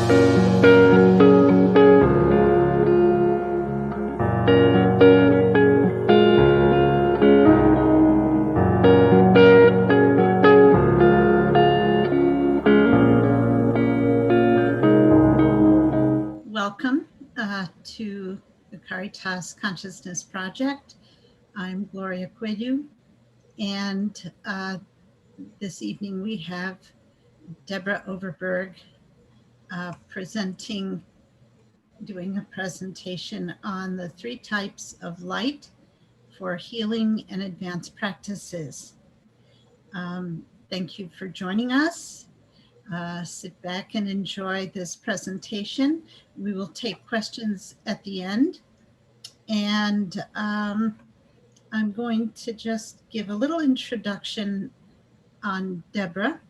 Welcome to the Caritas Consciousness Project. I'm Gloria Cuello, and this evening we have Debra Overberg doing a presentation on the 3 types of light for healing and advanced practices. Thank you for joining us. Sit back and enjoy this presentation. We will take questions at the end. And I'm going to just give a little introduction on Debra.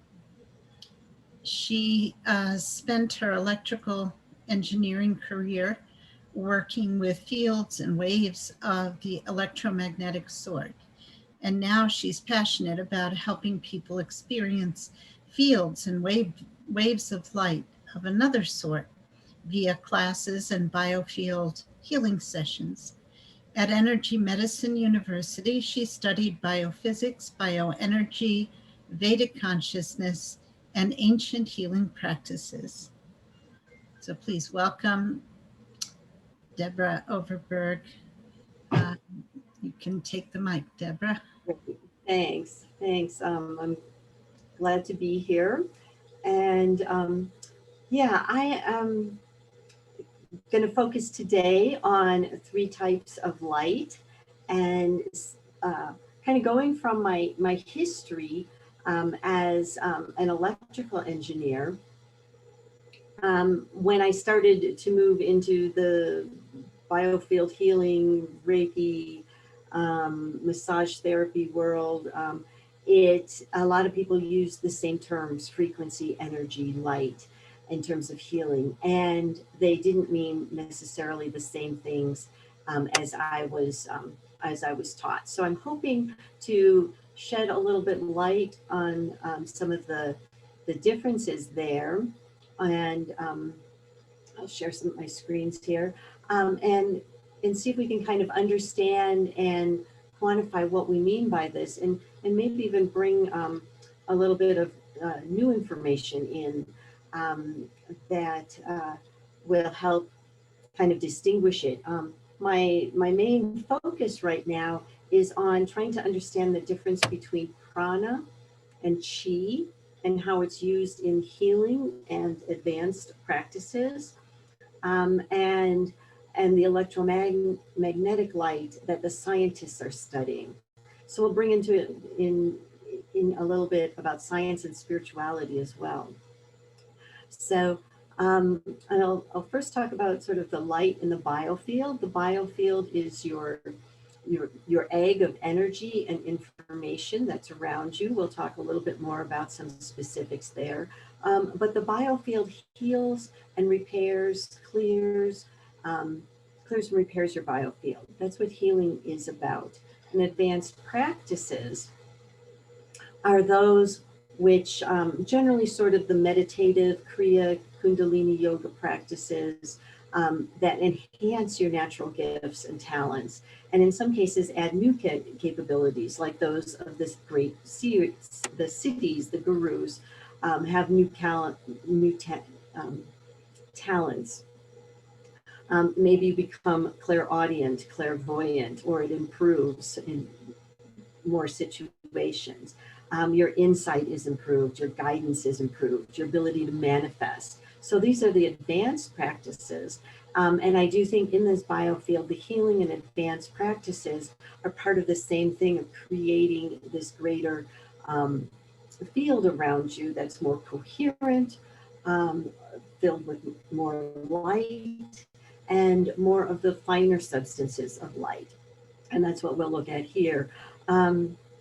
She spent her electrical engineering career working with fields and waves of the electromagnetic sort. And now she's passionate about helping people experience fields and waves of light of another sort via classes and biofield healing sessions. At Energy Medicine University, she studied biophysics, bioenergy, Vedic consciousness, and ancient healing practices. So please welcome Debra Overberg. You can take the mic, Debra. Thanks. I'm glad to be here. And yeah, I am going to focus today on 3 types of light, and kind of going from my history as an electrical engineer. When I started to move into the biofield healing, Reiki, massage therapy world, a lot of people use the same terms, frequency, energy, light, in terms of healing, and they didn't mean necessarily the same things as I was taught. So I'm hoping to shed a little bit light on some of the differences there, and I'll share some of my screens here, and see if we can kind of understand and quantify what we mean by this, and maybe even bring a little bit of new information in that will help kind of distinguish it. My main focus right now is on trying to understand the difference between prana and chi, and how it's used in healing and advanced practices, and the electromagnetic light that the scientists are studying. So we'll bring into it in a little bit about science and spirituality as well. So and I'll first talk about sort of the light in the biofield. The biofield is your egg of energy and information that's around you. We'll talk a little bit more about some specifics there. But the biofield heals and repairs, clears and repairs your biofield. That's what healing is about. And advanced practices are those which generally sort of the meditative Kriya Kundalini yoga practices that enhance your natural gifts and talents, and in some cases add new capabilities, like those of this great the cities, the gurus have new talents. Maybe you become clairaudient, clairvoyant, or it improves in more situations. Your insight is improved, your guidance is improved, your ability to manifest. So these are the advanced practices. And I do think in this biofield, the healing and advanced practices are part of the same thing of creating this greater field around you that's more coherent, filled with more light and more of the finer substances of light. And that's what we'll look at here.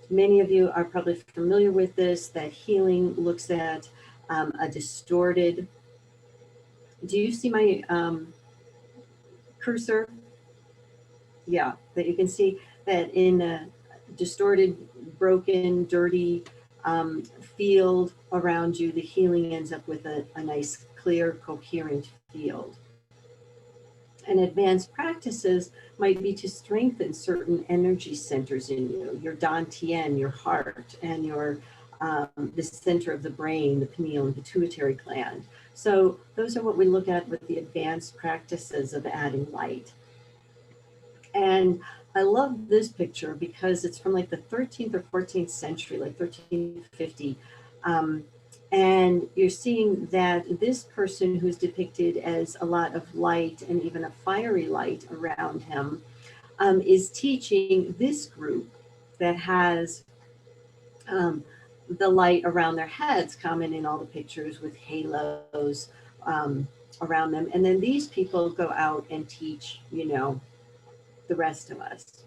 Many of you are probably familiar with this, that healing looks at a distorted. Do you see my cursor? Yeah, that you can see that in a distorted, broken, dirty field around you, the healing ends up with a nice clear, coherent field. And advanced practices might be to strengthen certain energy centers in you, your dantian, your heart, and your the center of the brain, the pineal and pituitary gland. So those are what we look at with the advanced practices of adding light. And I love this picture because it's from like the 13th or 14th century, like 1350. And you're seeing that this person who's depicted as a lot of light and even a fiery light around him is teaching this group that has the light around their heads, common in all the pictures with halos around them. And then these people go out and teach, you know, the rest of us.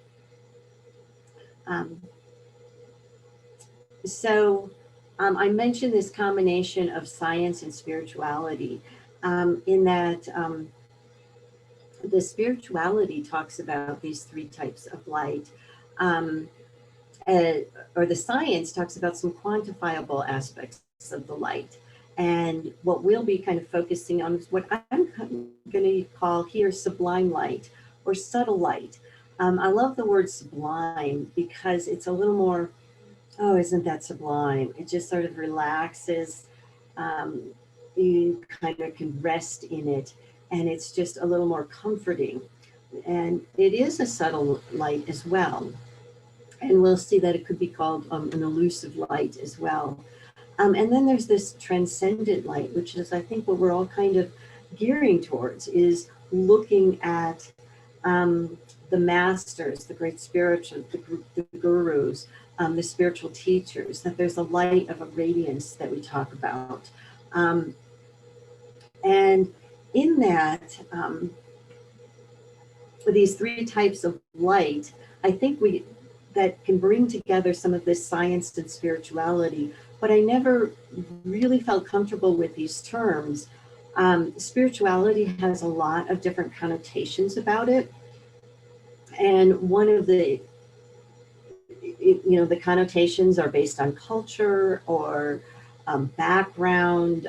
I mentioned this combination of science and spirituality in that the spirituality talks about these three types of light, or the science talks about some quantifiable aspects of the light. And what we'll be kind of focusing on is what I'm going to call here sublime light or subtle light. I love the word sublime because it's a little more, oh, isn't that sublime? It just sort of relaxes. You kind of can rest in it, and it's just a little more comforting. And it is a subtle light as well. And we'll see that it could be called an elusive light as well. And then there's this transcendent light, which is, I think, what we're all kind of gearing towards, is looking at the masters, the great spiritual, the gurus, the spiritual teachers, that there's a light of a radiance that we talk about. And in that, these three types of light, I think that can bring together some of this science and spirituality, but I never really felt comfortable with these terms. Spirituality has a lot of different connotations about it. And one of the, the connotations are based on culture or background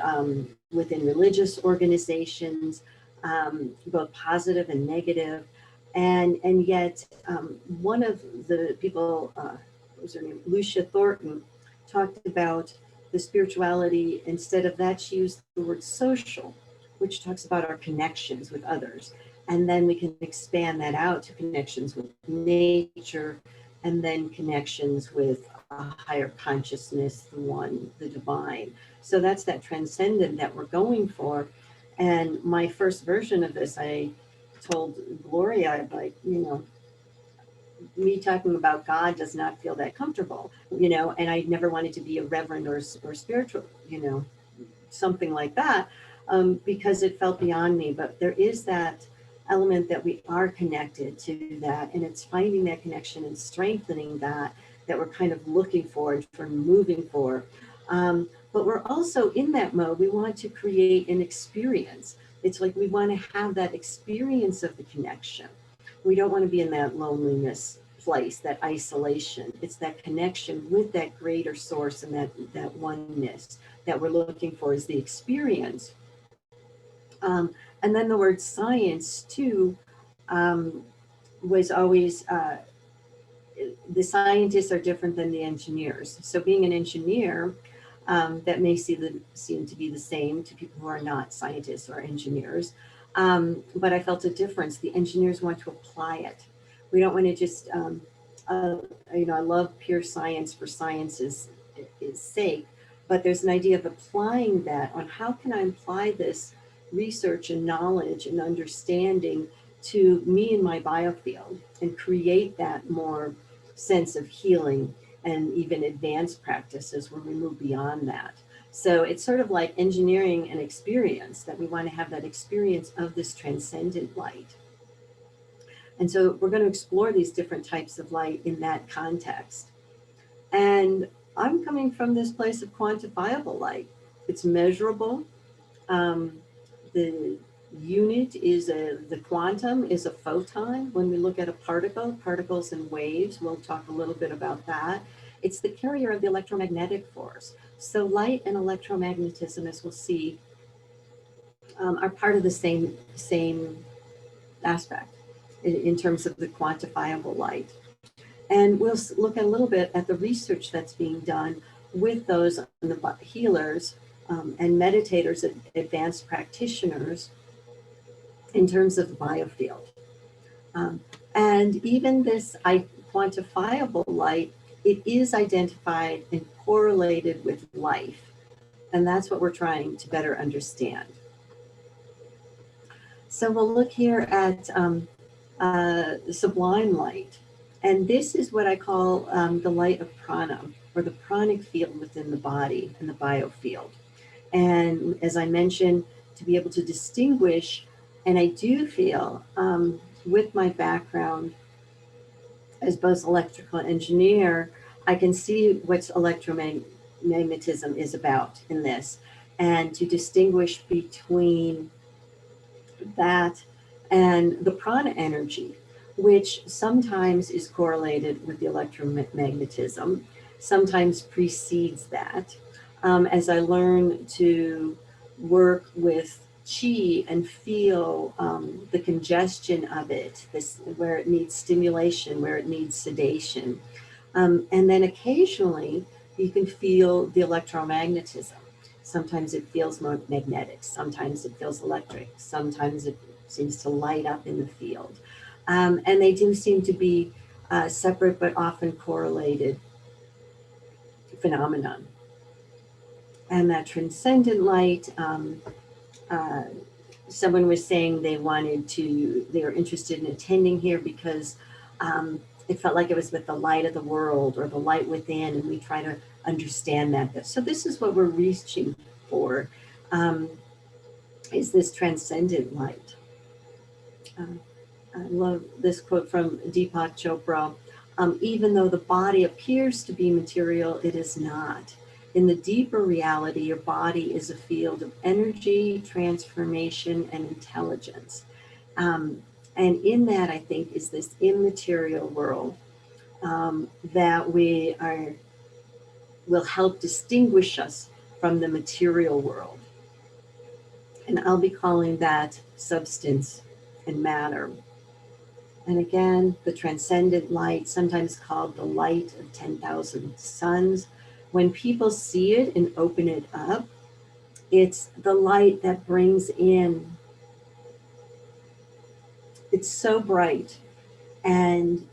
within religious organizations, both positive and negative. And yet, one of the people, what was her name, Lucia Thornton, talked about the spirituality. Instead of that, she used the word social, which talks about our connections with others. And then we can expand that out to connections with nature, and then connections with a higher consciousness, the one, the divine. So that's that transcendent that we're going for. And my first version of this, I told Gloria, like, me talking about God does not feel that comfortable, and I never wanted to be a reverend or spiritual, something like that, because it felt beyond me. But there is that element that we are connected to that, and it's finding that connection and strengthening that we're kind of looking for and for moving for. But we're also in that mode. We want to create an experience. It's like we want to have that experience of the connection. We don't want to be in that loneliness place, that isolation. It's that connection with that greater source and that oneness that we're looking for is the experience. And then the word science too was always, the scientists are different than the engineers. So being an engineer, that may seem to be the same to people who are not scientists or engineers. But I felt a difference. The engineers want to apply it. We don't want to just, I love pure science for science's sake, but there's an idea of applying that on how can I apply this research and knowledge and understanding to me and my biofield and create that more sense of healing and even advanced practices where we move beyond that. So it's sort of like engineering an experience, that we want to have that experience of this transcendent light. And so we're going to explore these different types of light in that context. And I'm coming from this place of quantifiable light. It's measurable. The unit is the quantum is a photon. When we look at a particle, particles and waves, we'll talk a little bit about that. It's the carrier of the electromagnetic force. So light and electromagnetism, as we'll see, are part of the same aspect in terms of the quantifiable light. And we'll look a little bit at the research that's being done with those the healers and meditators, advanced practitioners, in terms of the biofield. And even this quantifiable light, it is identified and correlated with life. And that's what we're trying to better understand. So we'll look here at the Sublime Light. And this is what I call the light of prana, or the pranic field within the body and the biofield. And as I mentioned, to be able to distinguish, and I do feel with my background as both electrical engineer, I can see what electromagnetism is about in this, and to distinguish between that and the prana energy, which sometimes is correlated with the electromagnetism, sometimes precedes that. As I learn to work with chi and feel the congestion of it, where it needs stimulation, where it needs sedation. And then occasionally you can feel the electromagnetism. Sometimes it feels more magnetic, sometimes it feels electric, sometimes it seems to light up in the field. And they do seem to be separate but often correlated phenomenon. And that transcendent light, someone was saying they were interested in attending here because it felt like it was with the light of the world or the light within, and we try to understand that. So this is what we're reaching for, is this transcendent light. I love this quote from Deepak Chopra. Even though the body appears to be material, it is not. In the deeper reality, your body is a field of energy, transformation, and intelligence. And in that, I think, is this immaterial world that will help distinguish us from the material world. And I'll be calling that substance and matter. And again, the transcendent light, sometimes called the light of 10,000 suns. When people see it and open it up, it's the light that brings in, it's so bright. And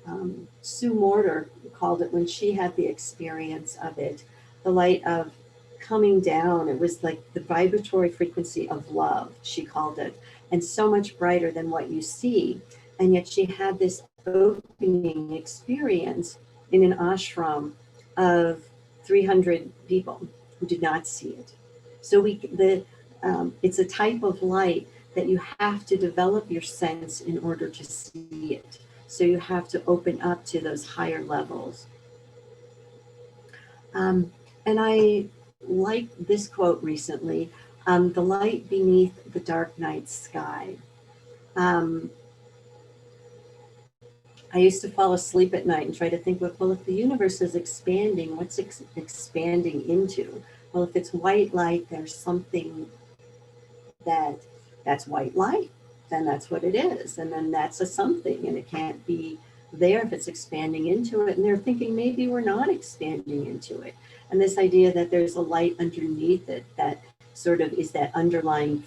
Sue Morter called it, when she had the experience of it, the light of coming down. It was like the vibratory frequency of love, she called it, and so much brighter than what you see. And yet she had this opening experience in an ashram of 300 people who did not see it. So it's a type of light that you have to develop your sense in order to see it. So you have to open up to those higher levels. And I like this quote recently, the light beneath the dark night sky. I used to fall asleep at night and try to think, well, if the universe is expanding, what's expanding into? Well, if it's white light, there's something that's white light, then that's what it is. And then that's a something, and it can't be there if it's expanding into it. And they're thinking maybe we're not expanding into it. And this idea that there's a light underneath it that sort of is that underlying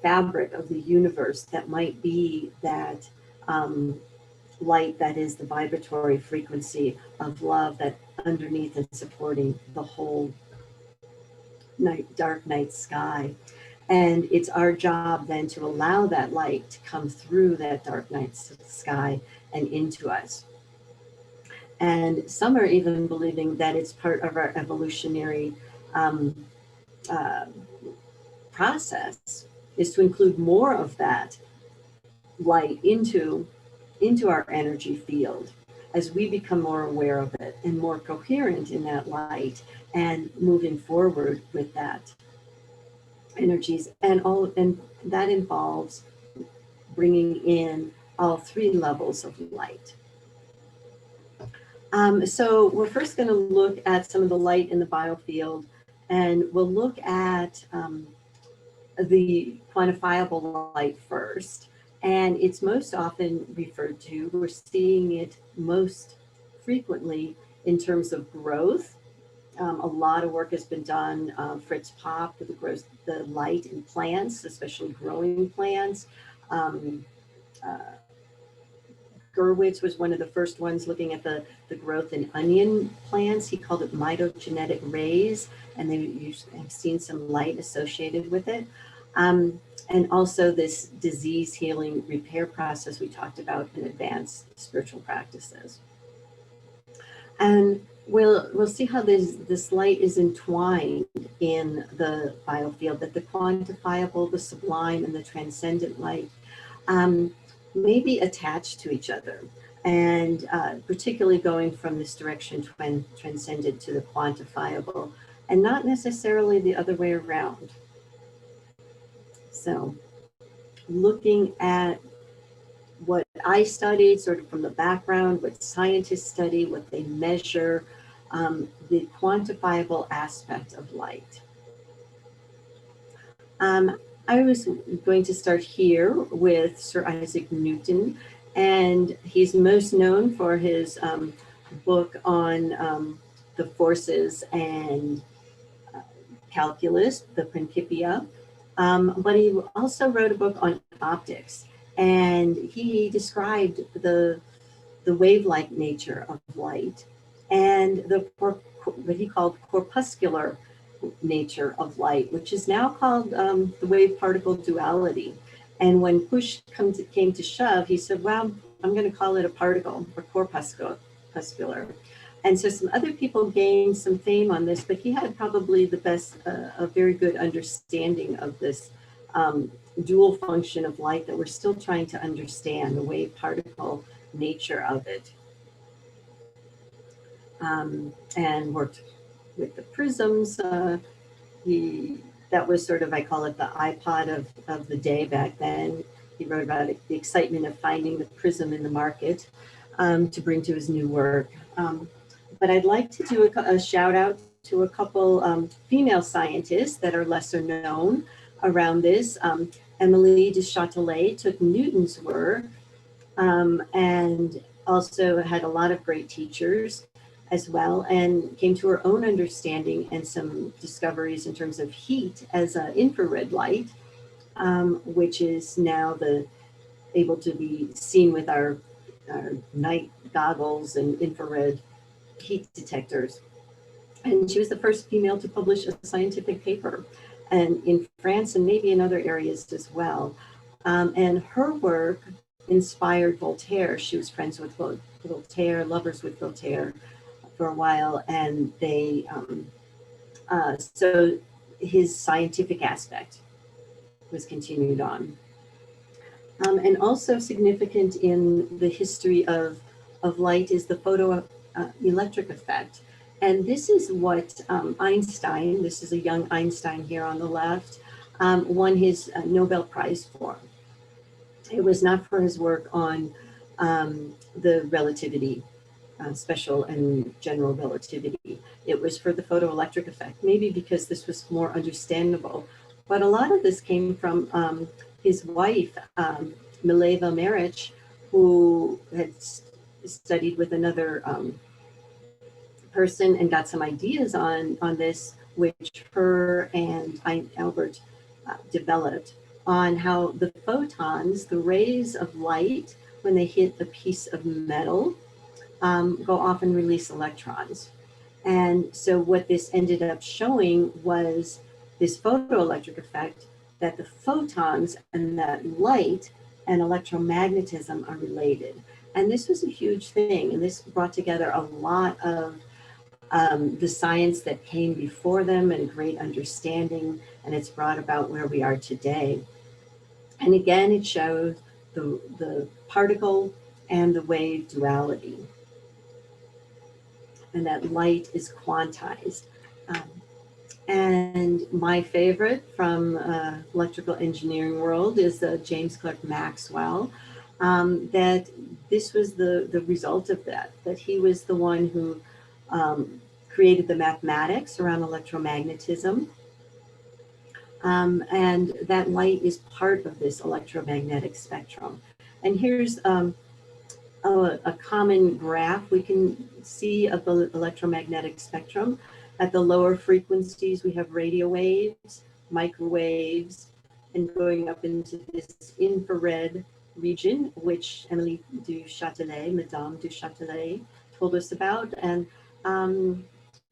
fabric of the universe that might be that light that is the vibratory frequency of love that underneath and supporting the whole dark night sky. And it's our job then to allow that light to come through that dark night sky and into us. And some are even believing that it's part of our evolutionary process, is to include more of that light into our energy field as we become more aware of it and more coherent in that light and moving forward with that energies. And that involves bringing in all three levels of light. So we're first going to look at some of the light in the biofield, and we'll look at the quantifiable light first, and it's most often referred to, we're seeing it most frequently in terms of growth. A lot of work has been done, Fritz Popp, with the light in plants, especially growing plants. Uh, Gurwitz was one of the first ones looking at the growth in onion plants. He called it mitogenetic rays, and they have seen some light associated with it. And also this disease healing repair process we talked about in advanced spiritual practices. And we'll see how this light is entwined in the biofield, that the quantifiable, the sublime, and the transcendent light may be attached to each other, and particularly going from this direction transcendent to the quantifiable, and not necessarily the other way around. So looking at what I studied sort of from the background, what scientists study, what they measure, the quantifiable aspect of light. I was going to start here with Sir Isaac Newton, and he's most known for his book on the forces and calculus, the Principia, but he also wrote a book on optics, and he described the wave-like nature of light and what he called corpuscular nature of light, which is now called the wave-particle duality. And when push came to shove, he said, well, I'm going to call it a particle, or corpuscular. And so some other people gained some fame on this, but he had probably the best, a very good understanding of this dual function of light that we're still trying to understand, the wave-particle nature of it. And worked with the prisms. That was sort of, I call it the iPod of the day back then. He wrote about the excitement of finding the prism in the market to bring to his new work. But I'd like to do a shout out to a couple female scientists that are lesser known around this. Emily de Châtelet took Newton's work and also had a lot of great teachers as well, and came to her own understanding and some discoveries in terms of heat as an infrared light, which is now able to be seen with our night goggles and infrared heat detectors. And she was the first female to publish a scientific paper, and in France and maybe in other areas as well. And her work inspired Voltaire. She was friends with Voltaire, lovers with Voltaire for a while, and they so his scientific aspect was continued on. And also significant in the history of light is the photoelectric effect. And this is what Einstein, this is a young Einstein here on the left, won his Nobel Prize for. It was not for his work on the relativity, special and general relativity. It was for the photoelectric effect, maybe because this was more understandable. But a lot of this came from his wife, Mileva Maric, who had studied with another person and got some ideas on this, which her and Albert developed on how the photons, the rays of light, when they hit a piece of metal, go off and release electrons. And so what this ended up showing was this photoelectric effect, that the photons and that light and electromagnetism are related. And this was a huge thing. And this brought together a lot of the science that came before them and great understanding. And it's brought about where we are today. And again, it showed the particle and the wave duality, and that light is quantized. And my favorite from electrical engineering world is James Clerk Maxwell, that this was the result of that he was the one who created the mathematics around electromagnetism, And that light is part of this electromagnetic spectrum. And here's a common graph we can see of the electromagnetic spectrum. At the lower frequencies, we have radio waves, microwaves, and going up into this infrared region, which Emily du Châtelet, Madame du Châtelet, told us about. And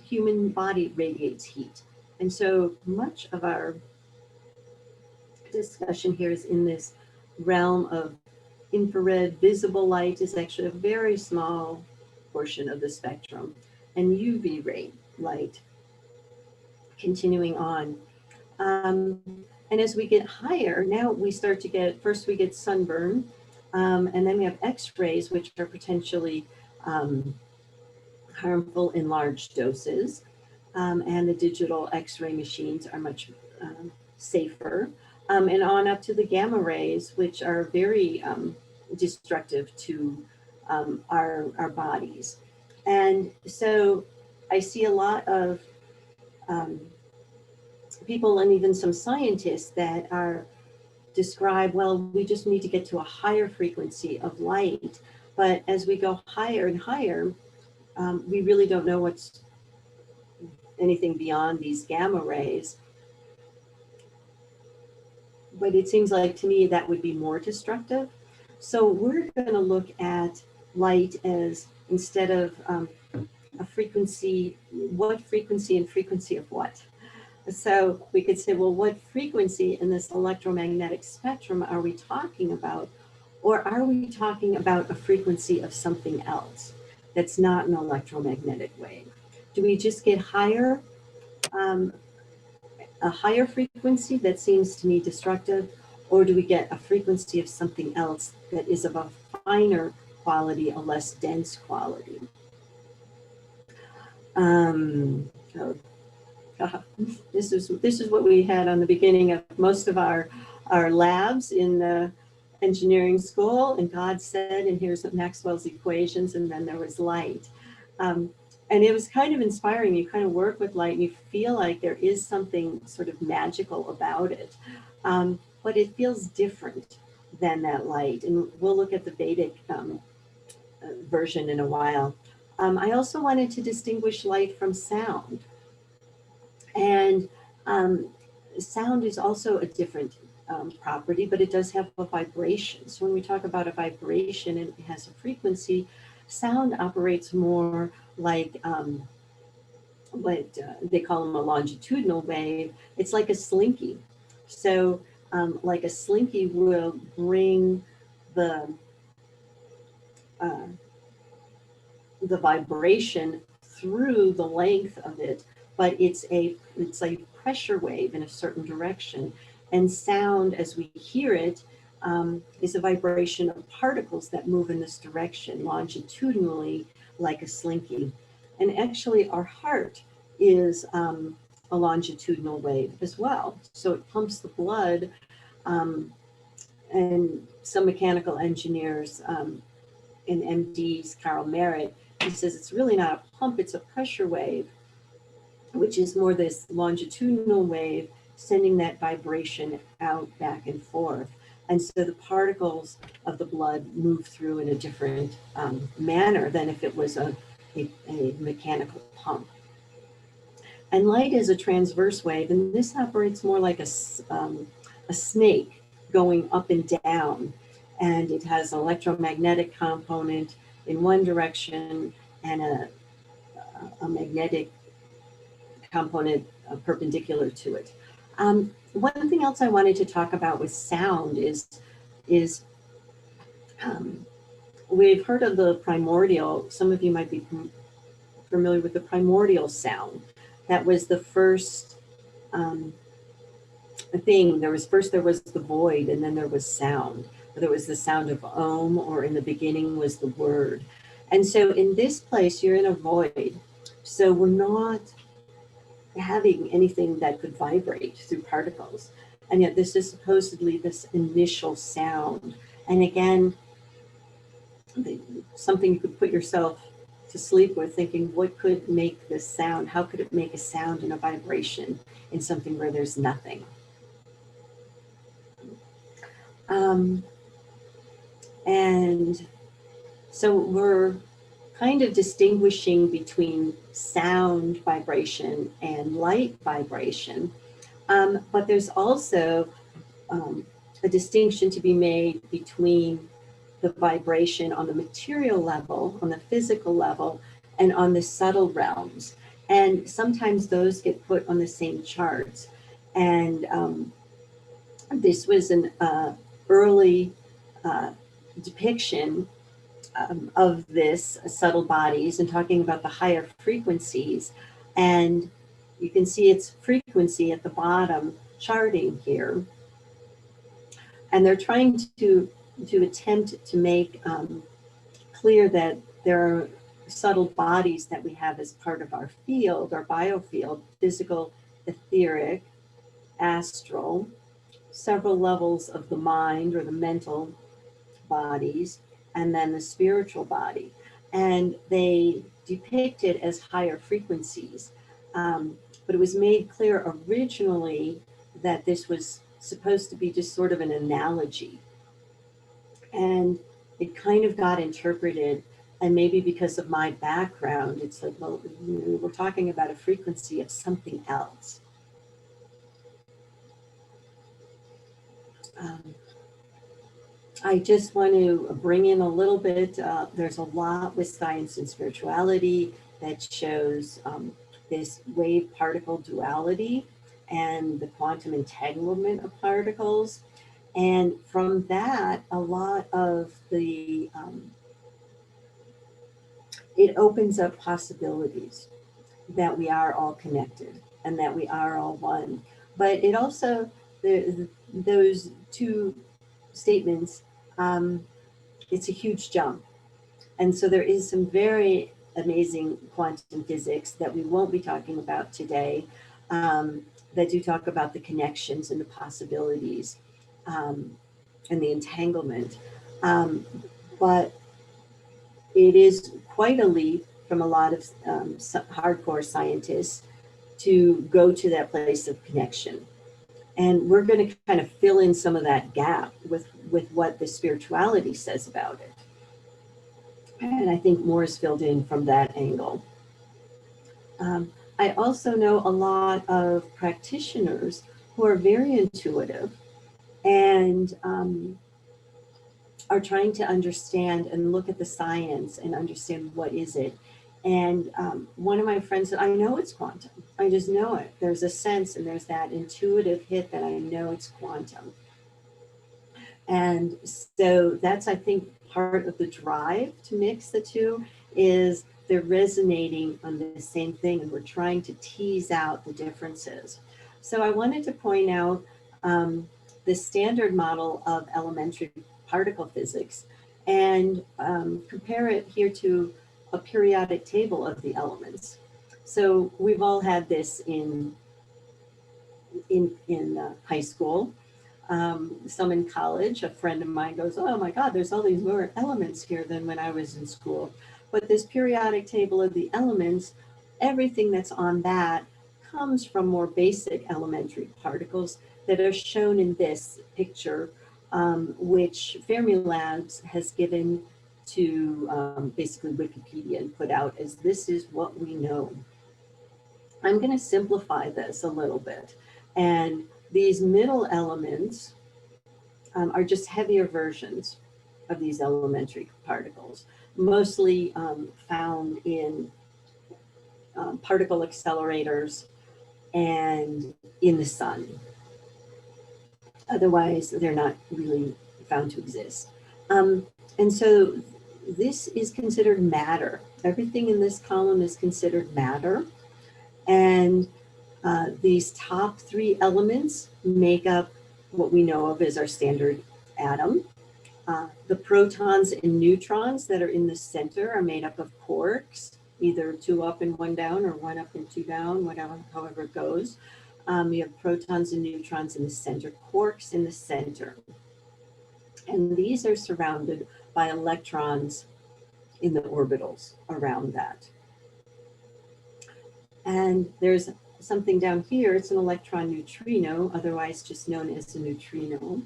human body radiates heat. And so much of our discussion here is in this realm of infrared. Visible light is actually a very small portion of the spectrum, and UV ray light continuing on. And as we get higher, now we start to get, first we get sunburn, and then we have X-rays, which are potentially harmful in large doses. And the digital X-ray machines are much safer. And on up to the gamma rays, which are very destructive to our bodies. And so I see a lot of people and even some scientists that are describe, well, we just need to get to a higher frequency of light. But as we go higher and higher, we really don't know what's anything beyond these gamma rays. But it seems like to me that would be more destructive. So we're going to look at light as, instead of a frequency, what frequency and frequency of what? So we could say, well, what frequency in this electromagnetic spectrum are we talking about? Or are we talking about a frequency of something else that's not an electromagnetic wave? Do we just get higher, a higher frequency that seems to me destructive, or do we get a frequency of something else that is of a finer quality, a less dense quality? This is what we had on the beginning of most of our labs in the engineering school, and God said, and here's Maxwell's equations, and then there was light. And it was kind of inspiring. You kind of work with light and you feel like there is something sort of magical about it. But it feels different than that light. And we'll look at the Vedic version in a while. I also wanted to distinguish light from sound. And sound is also a different property, but it does have a vibration. So when we talk about a vibration and it has a frequency, sound operates more like what they call them a longitudinal wave. It's like a slinky. So like a slinky will bring the vibration through the length of it, but it's a pressure wave in a certain direction. And sound, as we hear it, is a vibration of particles that move in this direction longitudinally, like a slinky. And actually our heart is a longitudinal wave as well. So it pumps the blood, and some mechanical engineers and MDs, Carl Merritt, he says it's really not a pump, it's a pressure wave, which is more this longitudinal wave sending that vibration out, back and forth. And so the particles of the blood move through in a different manner than if it was a mechanical pump. And light is a transverse wave, and this operates more like a snake going up and down. And it has an electromagnetic component in one direction and a magnetic component perpendicular to it. One thing else I wanted to talk about with sound is we've heard of the primordial. Some of you might be familiar with the primordial sound. That was the first thing. There was the void, and then there was sound. There was the sound of Om, or in the beginning was the word. And so in this place, you're in a void. So we're not having anything that could vibrate through particles. And yet this is supposedly this initial sound. And again, something you could put yourself to sleep with, thinking, what could make this sound? How could it make a sound and a vibration in something where there's nothing? And so we're kind of distinguishing between sound vibration and light vibration. But there's also a distinction to be made between the vibration on the material level, on the physical level, and on the subtle realms. And sometimes those get put on the same charts. And this was an early depiction of this subtle bodies and talking about the higher frequencies. And you can see its frequency at the bottom charting here. And they're trying to attempt to make clear that there are subtle bodies that we have as part of our field, our biofield, physical, etheric, astral, several levels of the mind or the mental bodies, and then the spiritual body. And they depict it as higher frequencies. But it was made clear originally that this was supposed to be just sort of an analogy. And it kind of got interpreted, and maybe because of my background, it's like, well, we're talking about a frequency of something else. I just want to bring in a little bit, there's a lot with science and spirituality that shows this wave particle duality and the quantum entanglement of particles. And from that, a lot of the, it opens up possibilities that we are all connected and that we are all one. But it also, those two statements, it's a huge jump. And so there is some very amazing quantum physics that we won't be talking about today, that do talk about the connections and the possibilities and the entanglement. But it is quite a leap from a lot of hardcore scientists to go to that place of connection. And we're going to kind of fill in some of that gap with what the spirituality says about it. And I think more is filled in from that angle. I also know a lot of practitioners who are very intuitive and are trying to understand and look at the science and understand what is it. And one of my friends said, I know it's quantum. I just know it. There's a sense and there's that intuitive hit that I know it's quantum. And so that's, I think, part of the drive to mix the two is they're resonating on the same thing and we're trying to tease out the differences. So I wanted to point out the standard model of elementary particle physics and compare it here to a periodic table of the elements. So we've all had this in high school. Some in college. A friend of mine goes, oh my God, there's all these more elements here than when I was in school. But this periodic table of the elements, everything that's on that comes from more basic elementary particles that are shown in this picture, which Fermilab has given to basically Wikipedia and put out as this is what we know. I'm going to simplify this a little bit. And these middle elements are just heavier versions of these elementary particles, mostly found in particle accelerators and in the sun. Otherwise, they're not really found to exist. And so this is considered matter. Everything in this column is considered matter. And these top three elements make up what we know of as our standard atom. The protons and neutrons that are in the center are made up of quarks, either 2 up and 1 down or 1 up and 2 down, whatever, however it goes. We have protons and neutrons in the center, quarks in the center. And these are surrounded by electrons in the orbitals around that. And there's something down here, it's an electron neutrino, otherwise just known as a neutrino.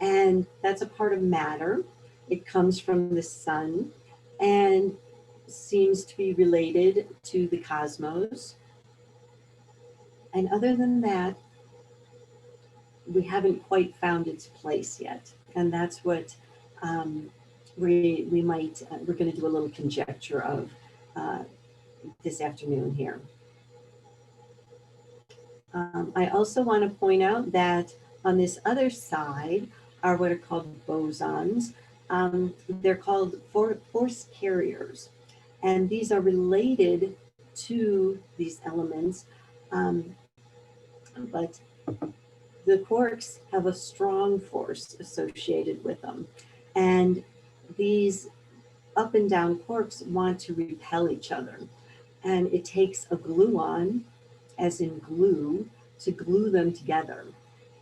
And that's a part of matter. It comes from the sun and seems to be related to the cosmos. And other than that, we haven't quite found its place yet. And that's what we're going to do a little conjecture of this afternoon here. I also want to point out that on this other side are what are called bosons. They're called force carriers, and these are related to these elements, but the quarks have a strong force associated with them, and these up and down quarks want to repel each other, and it takes a gluon, as in glue, to glue them together.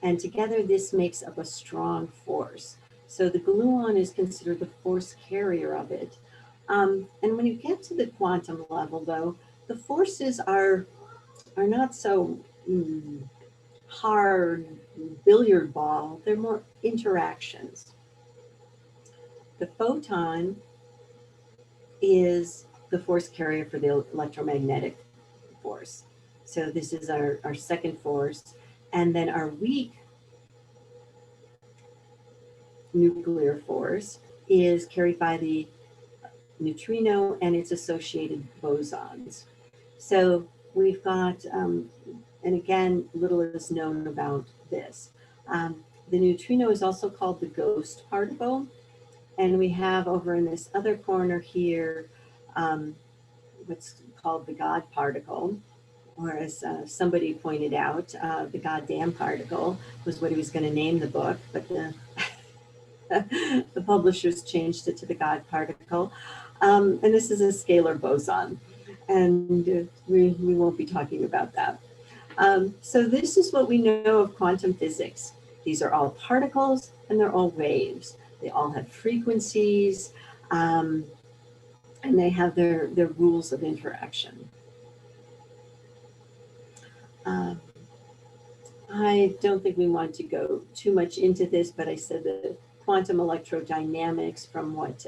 And together this makes up a strong force. So the gluon is considered the force carrier of it. And when you get to the quantum level, though, the forces are not so hard billiard ball. They're more interactions. The photon is the force carrier for the electromagnetic force. So this is our second force. And then our weak nuclear force is carried by the neutrino and its associated bosons. So we've got, and again, little is known about this. The neutrino is also called the ghost particle. And we have over in this other corner here, what's called the God particle, or as somebody pointed out, the goddamn particle was what he was going to name the book, but the publishers changed it to the God particle. And this is a scalar boson, and we won't be talking about that. So this is what we know of quantum physics. These are all particles and they're all waves. They all have frequencies, and they have their rules of interaction. I don't think we want to go too much into this, but I said that quantum electrodynamics from what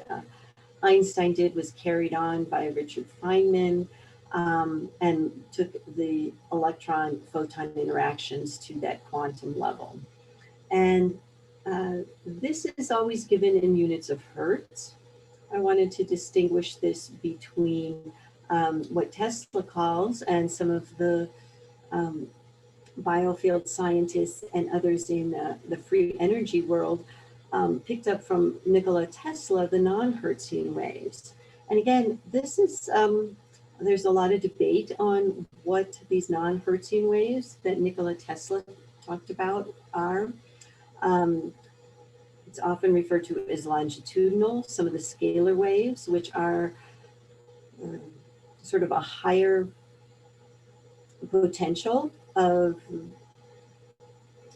Einstein did was carried on by Richard Feynman, and took the electron-photon interactions to that quantum level. And this is always given in units of hertz. I wanted to distinguish this between what Tesla calls, and some of the biofield scientists and others in the free energy world picked up from Nikola Tesla, the non-Hertzian waves. And again, this is, there's a lot of debate on what these non-Hertzian waves that Nikola Tesla talked about are. It's often referred to as longitudinal, some of the scalar waves, which are sort of a higher potential of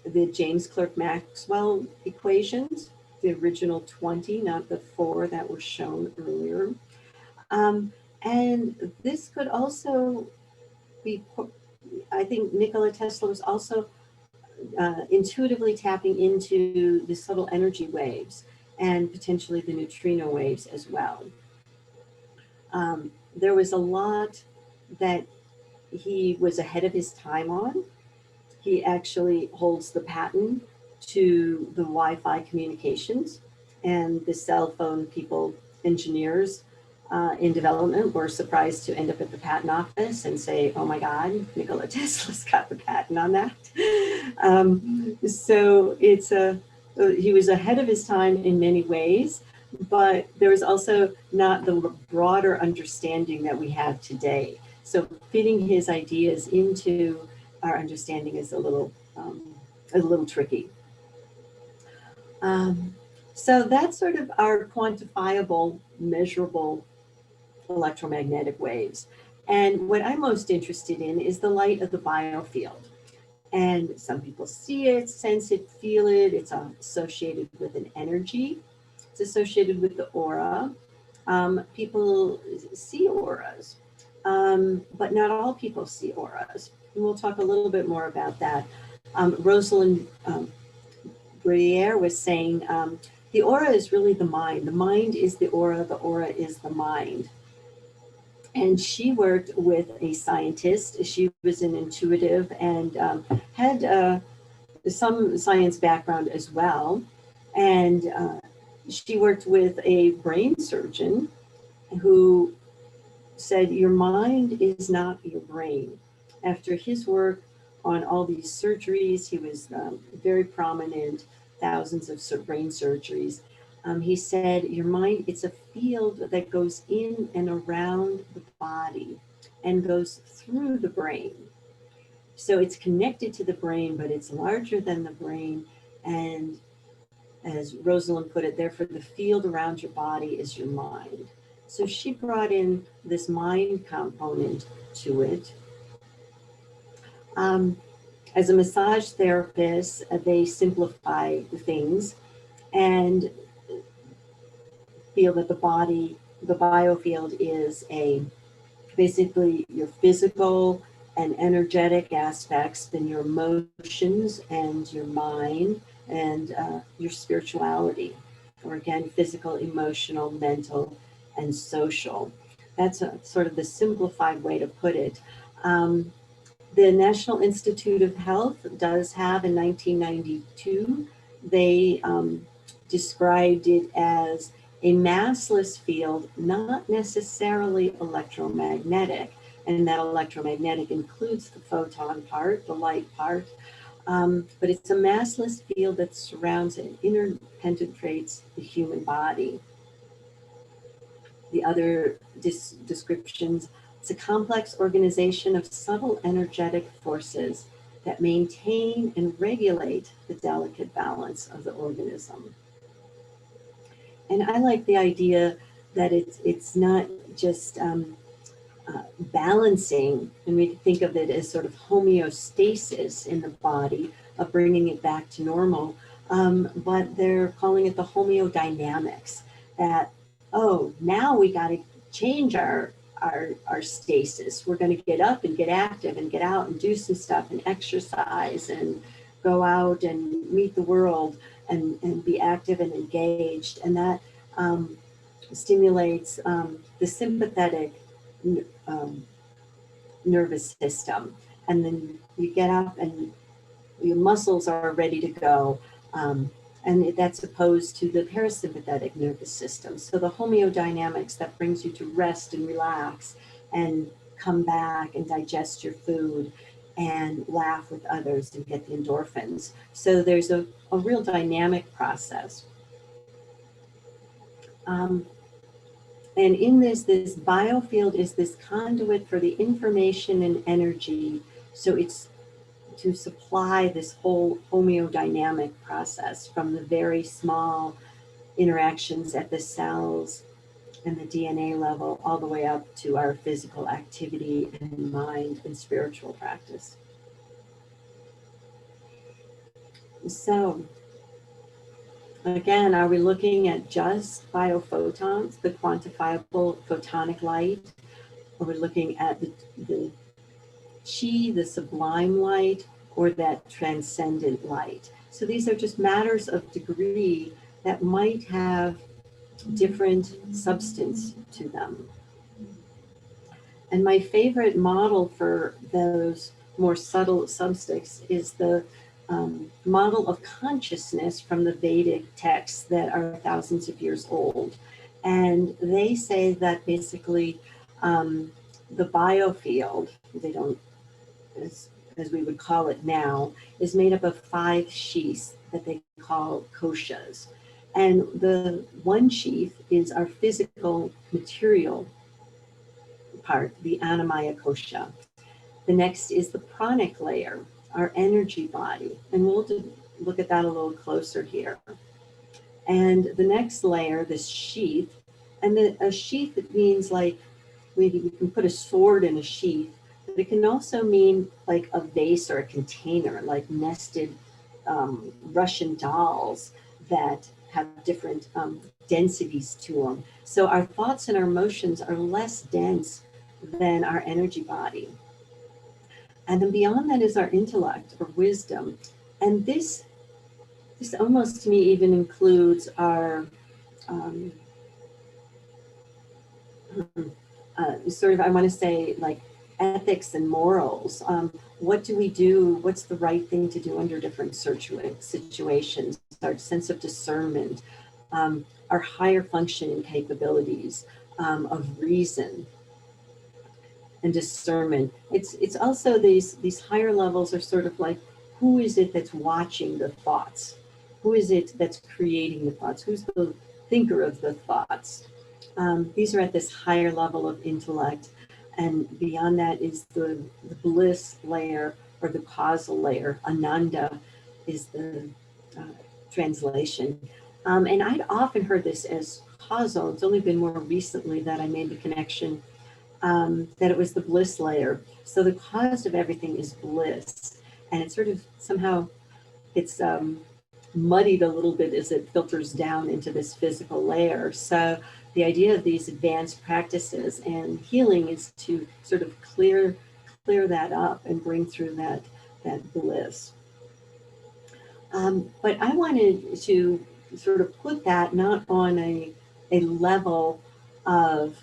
the James Clerk Maxwell equations, the original 20, not the 4 that were shown earlier. And this could also be, I think Nikola Tesla was also intuitively tapping into the subtle energy waves and potentially the neutrino waves as well. There was a lot that he was ahead of his time on. He actually holds the patent to the Wi-Fi communications, and the cell phone people, engineers in development, were surprised to end up at the patent office and say, oh my God, Nikola Tesla's got the patent on that. So it's he was ahead of his time in many ways, but there was also not the broader understanding that we have today. So fitting his ideas into our understanding is a little tricky. So that's sort of our quantifiable, measurable electromagnetic waves. And what I'm most interested in is the light of the biofield. And some people see it, sense it, feel it. It's associated with an energy. It's associated with the aura. People see auras, but not all people see auras. And we'll talk a little bit more about that. Rosalind Briere was saying, the aura is really the mind. The mind is the aura is the mind. And she worked with a scientist. She was an intuitive and had some science background as well. And she worked with a brain surgeon who said, your mind is not your brain. After his work on all these surgeries, he was very prominent, thousands of brain surgeries. He said, your mind, it's a field that goes in and around the body and goes through the brain. So it's connected to the brain, but it's larger than the brain. And as Rosalind put it, therefore the field around your body is your mind. So she brought in this mind component to it. As a massage therapist, they simplify things and feel that the body, the biofield is basically your physical and energetic aspects, then your emotions and your mind and your spirituality, or again, physical, emotional, mental, and social. That's sort of the simplified way to put it. The National Institute of Health does have, in 1992, they described it as a massless field, not necessarily electromagnetic, and that electromagnetic includes the photon part, the light part, but it's a massless field that surrounds and interpenetrates the human body. The other descriptions, it's a complex organization of subtle energetic forces that maintain and regulate the delicate balance of the organism. And I like the idea that it's not just balancing, and we think of it as sort of homeostasis in the body, of bringing it back to normal, but they're calling it the homeodynamics, that, oh, now we got to change our stasis. We're going to get up and get active and get out and do some stuff and exercise and go out and meet the world and be active and engaged. And that stimulates the sympathetic nervous system. And then you get up and your muscles are ready to go. And that's opposed to the parasympathetic nervous system. So the homeodynamics that brings you to rest and relax and come back and digest your food and laugh with others and get the endorphins. So there's a real dynamic process. And in this biofield is this conduit for the information and energy. So it's to supply this whole homeodynamic process from the very small interactions at the cells and the DNA level all the way up to our physical activity and mind and spiritual practice. So again, are we looking at just biophotons, the quantifiable photonic light? Are we looking at the chi, the sublime light, or that transcendent light? So these are just matters of degree that might have different substance to them. And my favorite model for those more subtle substance is the model of consciousness from the Vedic texts that are thousands of years old. And they say that basically the biofield, they don't, as we would call it now, is made up of 5 sheaths that they call koshas. And the one sheath is our physical material part, the Annamaya kosha. The next is the pranic layer, our energy body. And we'll look at that a little closer here. And the next layer, this sheath, and a sheath, it means like, we can put a sword in a sheath, but it can also mean like a vase or a container, like nested Russian dolls that have different densities to them. So our thoughts and our emotions are less dense than our energy body. And then beyond that is our intellect or wisdom. And this this almost to me even includes our um, sort of, I want to say, like ethics and morals. What do we do? What's the right thing to do under different situations? Our sense of discernment, our higher functioning capabilities of reason and discernment. It's also these higher levels are sort of like, who is it that's watching the thoughts? Who is it that's creating the thoughts? Who's the thinker of the thoughts? These are at this higher level of intellect, and beyond that is the bliss layer or the causal layer. Ananda is the uh, translation. And I'd often heard this as causal. It's only been more recently that I made the connection that it was the bliss layer. So the cause of everything is bliss. And it sort of somehow it's muddied a little bit as it filters down into this physical layer. So the idea of these advanced practices and healing is to sort of clear that up and bring through that bliss. But I wanted to sort of put that not on a level of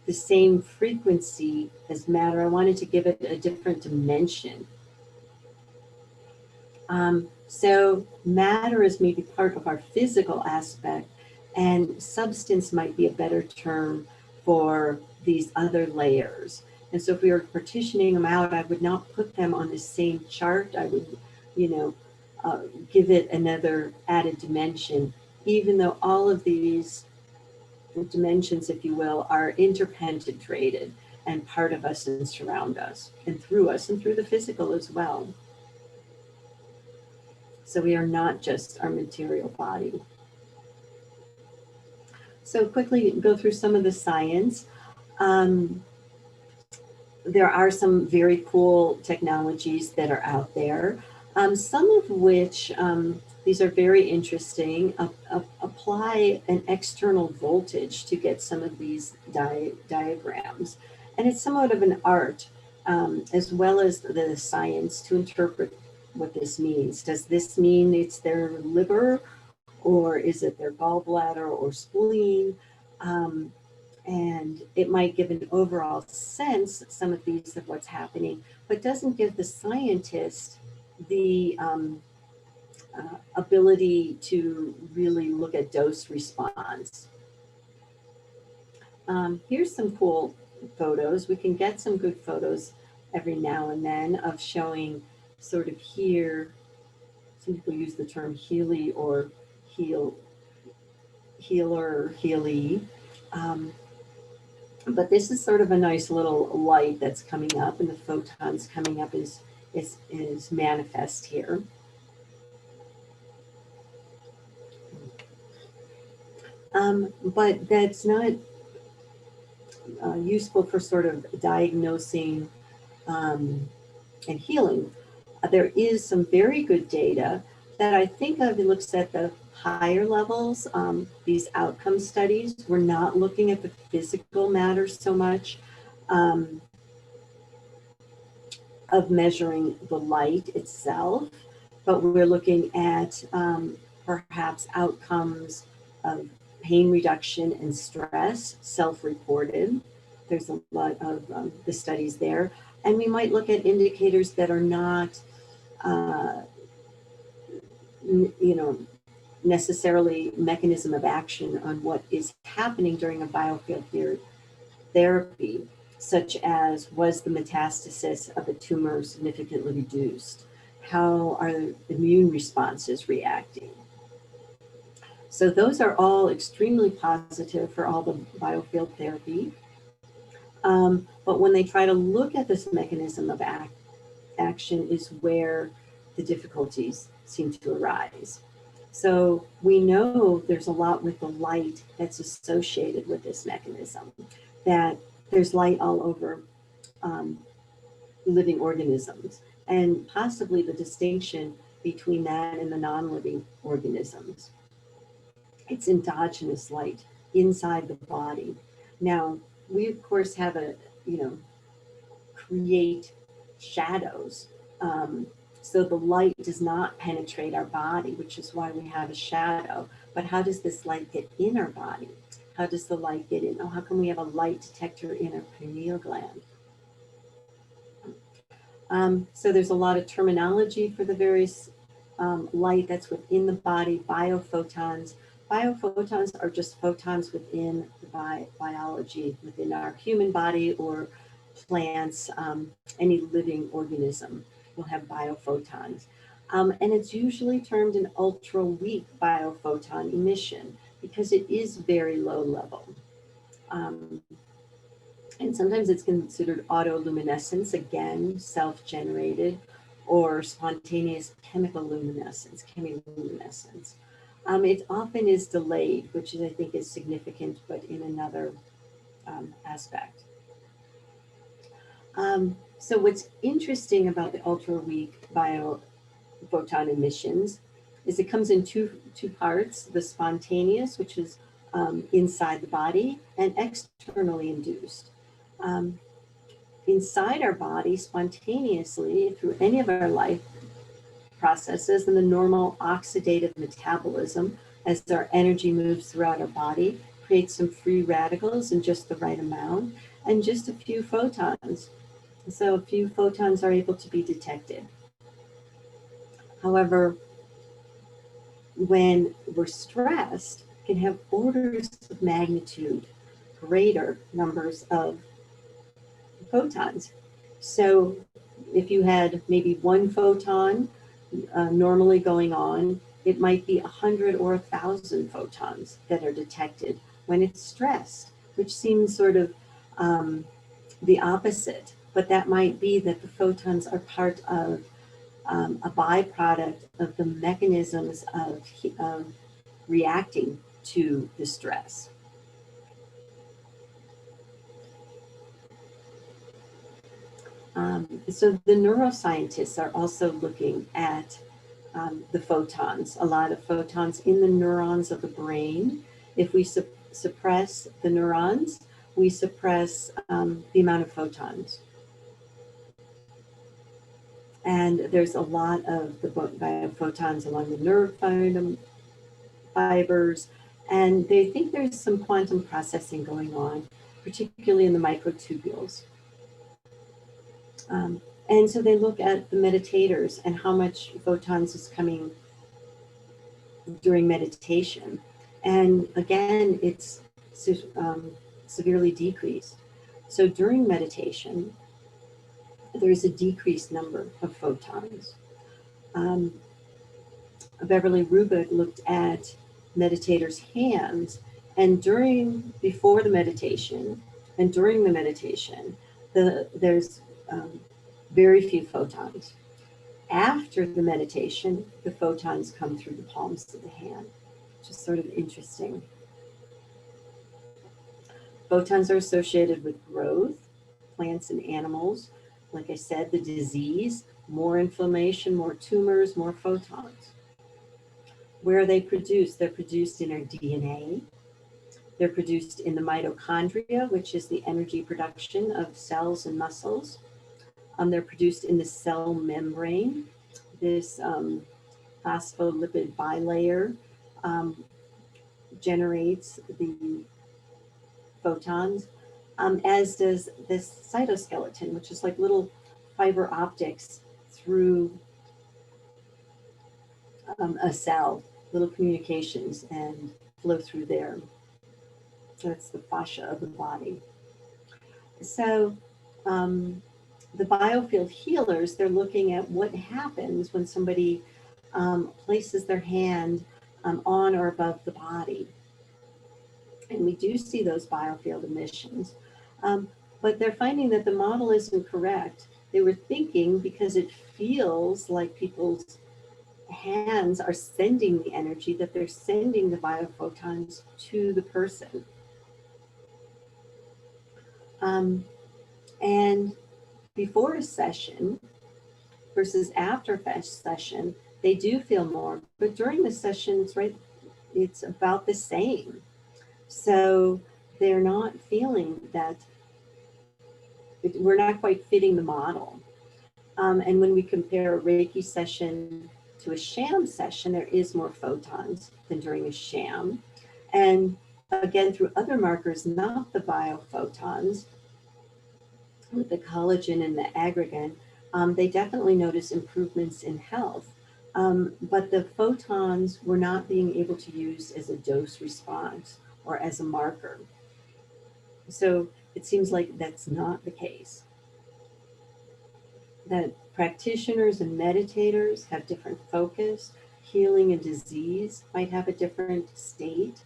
the same frequency as matter. I wanted to give it a different dimension. So matter is maybe part of our physical aspect, and substance might be a better term for these other layers. And so if we were partitioning them out, I would not put them on the same chart. I would, give it another added dimension, even though all of these dimensions, if you will, are interpenetrated and part of us and surround us and through the physical as well. So we are not just our material body. So quickly go through some of the science. There are some very cool technologies that are out there, some of which, these are very interesting, apply an external voltage to get some of these diagrams. And it's somewhat of an art, as well as the science to interpret what this means. Does this mean it's their liver, or is it their gallbladder or spleen? And it might give an overall sense, some of these, of what's happening, but doesn't give the scientist the ability to really look at dose response. Here's some cool photos. We can get some good photos every now and then of showing sort of here. Some people use the term healy or healer or healy. But this is sort of a nice little light that's coming up, and the photons coming up is manifest here. But that's not useful for sort of diagnosing and healing. There is some very good data that I think of. It looks at the higher levels, these outcome studies. We're not looking at the physical matter so much of measuring the light itself, but we're looking at perhaps outcomes of pain reduction and stress, self-reported. There's a lot of the studies there. And we might look at indicators that are not, necessarily mechanism of action on what is happening during a biofield therapy, such as, was the metastasis of a tumor significantly reduced? How are immune responses reacting? So those are all extremely positive for all the biofield therapy. But when they try to look at this mechanism of action is where the difficulties seem to arise. So we know there's a lot with the light that's associated with this mechanism, that there's light all over living organisms, and possibly the distinction between that and the non-living organisms. It's endogenous light inside the body. Now, we of course have create shadows So the light does not penetrate our body, which is why we have a shadow. But how does this light get in our body? How does the light get in? Oh, how come we have a light detector in our pineal gland? So there's a lot of terminology for the various light that's within the body. Biophotons. Biophotons are just photons within the biology, within our human body or plants, any living organism will have biophotons. And it's usually termed an ultra weak biophoton emission because it is very low level. And sometimes it's considered autoluminescence, again, self-generated, or spontaneous chemical luminescence, chemiluminescence. It often is delayed, which I think is significant, but in another aspect. So what's interesting about the ultra-weak biophoton emissions is it comes in two parts, the spontaneous, which is inside the body, and externally induced. Inside our body, spontaneously, through any of our life processes and the normal oxidative metabolism, as our energy moves throughout our body, creates some free radicals in just the right amount, and just a few photons. So a few photons are able to be detected. However, when we're stressed, it can have orders of magnitude greater numbers of photons. So if you had maybe one photon normally going on, it might be 100 or 1,000 photons that are detected when it's stressed, which seems sort of the opposite. But that might be that the photons are part of a byproduct of the mechanisms of reacting to the stress. So the neuroscientists are also looking at the photons, a lot of photons in the neurons of the brain. If we suppress the neurons, we suppress the amount of photons. And there's a lot of the photons along the nerve fibers, and they think there's some quantum processing going on, particularly in the microtubules. And so they look at the meditators and how much photons is coming during meditation. And again, it's severely decreased. So during meditation, there's a decreased number of photons. Beverly Rubik looked at meditators' hands, and before the meditation and during the meditation, there's very few photons. After the meditation, the photons come through the palms of the hand, which is sort of interesting. Photons are associated with growth, plants and animals. Like I said, the disease, more inflammation, more tumors, more photons. Where are they produced? They're produced in our DNA. They're produced in the mitochondria, which is the energy production of cells and muscles. They're produced in the cell membrane. This phospholipid bilayer generates the photons, as does this cytoskeleton, which is like little fiber optics through a cell, little communications and flow through there. That's the fascia of the body. So the biofield healers, they're looking at what happens when somebody places their hand on or above the body. And we do see those biofield emissions, but they're finding that the model isn't correct. They were thinking because it feels like people's hands are sending the energy, that they're sending the biophotons to the person. And before a session versus after a session, they do feel more, but during the sessions, right, it's about the same. So they're not feeling that, we're not quite fitting the model. And when we compare a Reiki session to a sham session, there is more photons than during a sham. And again, through other markers, not the biophotons, with the collagen and the aggregan, they definitely notice improvements in health. But the photons were not being able to use as a dose response or as a marker. So it seems like that's not the case. That practitioners and meditators have different focus. Healing and disease might have a different state.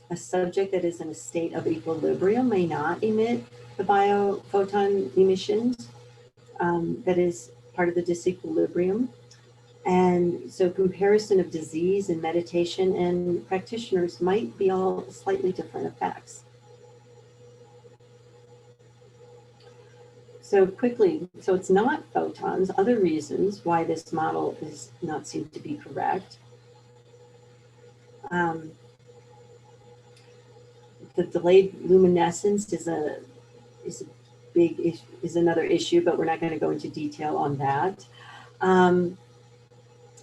A subject that is in a state of equilibrium may not emit the biophoton emissions. That is part of the disequilibrium. And so comparison of disease and meditation and practitioners might be all slightly different effects. So quickly, so it's not photons. Other reasons why this model is not seen to be correct. The delayed luminescence is another issue, but we're not going to go into detail on that.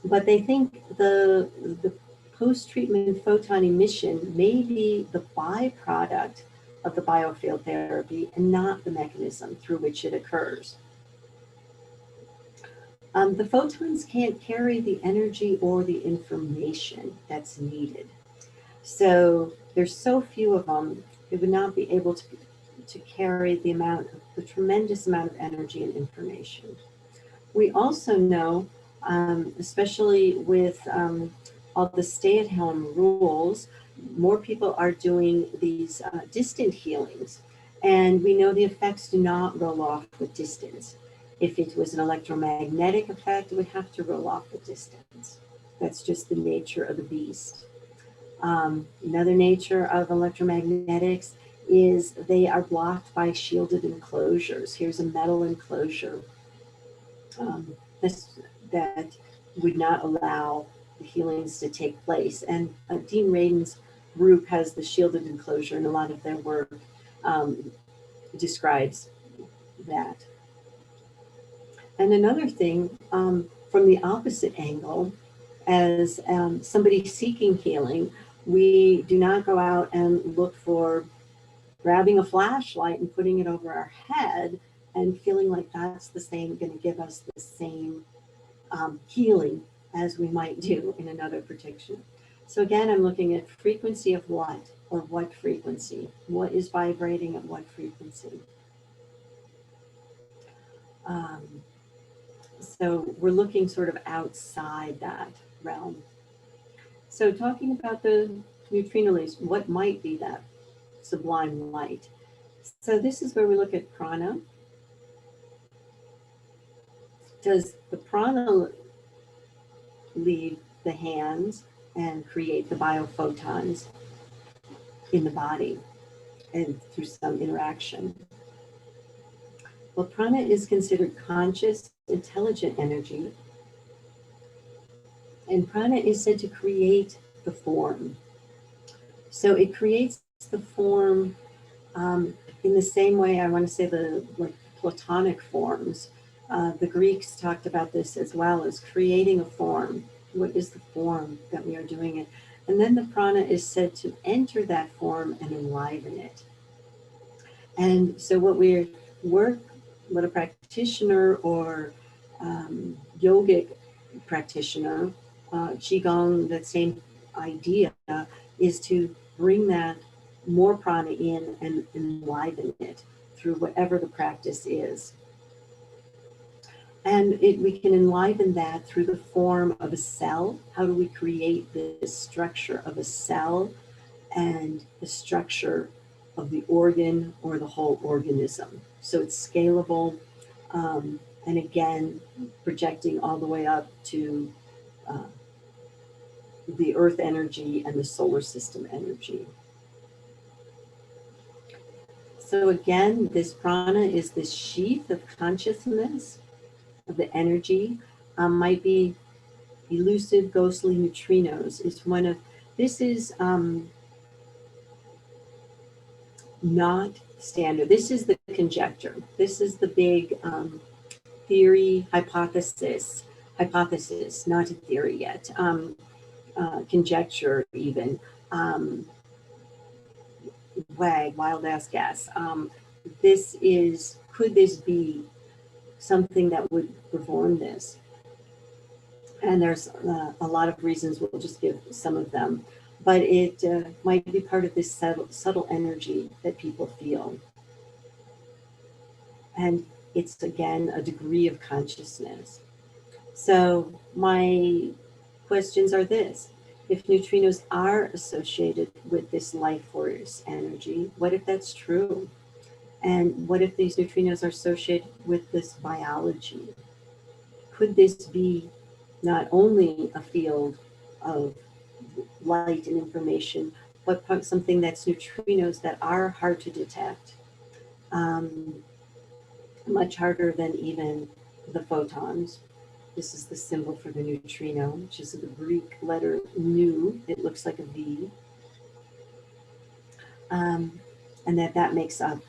But they think the post-treatment photon emission may be the byproduct of the biofield therapy and not the mechanism through which it occurs. The photons can't carry the energy or the information that's needed. So there's so few of them, it would not be able to carry the tremendous amount of energy and information. We also know, especially with all the stay-at-home rules, more people are doing these distant healings. And we know the effects do not roll off with distance. If it was an electromagnetic effect, it would have to roll off with distance. That's just the nature of the beast. Another nature of electromagnetics is they are blocked by shielded enclosures. Here's a metal enclosure that would not allow the healings to take place. And Dean Radin's group has the shielded enclosure, and a lot of their work describes that. And another thing, from the opposite angle, as somebody seeking healing, we do not go out and look for grabbing a flashlight and putting it over our head and feeling like that's going to give us the same healing as we might do in another prediction. So again, I'm looking at frequency of what, or what frequency, what is vibrating at what frequency. So we're looking sort of outside that realm. So talking about the neutrinos, what might be that sublime light? So this is where we look at prana. Does the prana leave the hands and create the biophotons in the body and through some interaction? Well, prana is considered conscious, intelligent energy, and prana is said to create the form. So it creates the form in the same way, I want to say, the Platonic forms. The Greeks talked about this as well, as creating a form. What is the form that we are doing it? And then the prana is said to enter that form and enliven it. And so what a practitioner or yogic practitioner, Qigong, that same idea, is to bring that more prana in and enliven it through whatever the practice is. And we can enliven that through the form of a cell. How do we create this structure of a cell and the structure of the organ or the whole organism? So it's scalable, and again, projecting all the way up to the earth energy and the solar system energy. So again, this prana is this sheath of consciousness, of the energy, might be elusive, ghostly neutrinos. This is not standard. This is the conjecture. This is the big theory, hypothesis, not a theory yet, conjecture even, wild ass guess. Could this be something that would perform this? And there's a lot of reasons, we'll just give some of them, but it might be part of this subtle energy that people feel. And it's, again, a degree of consciousness. So my questions are this: if neutrinos are associated with this life force energy, what if that's true? And what if these neutrinos are associated with this biology? Could this be not only a field of light and information, but something that's neutrinos that are hard to detect? Much harder than even the photons. This is the symbol for the neutrino, which is the Greek letter nu. It looks like a V. And that makes up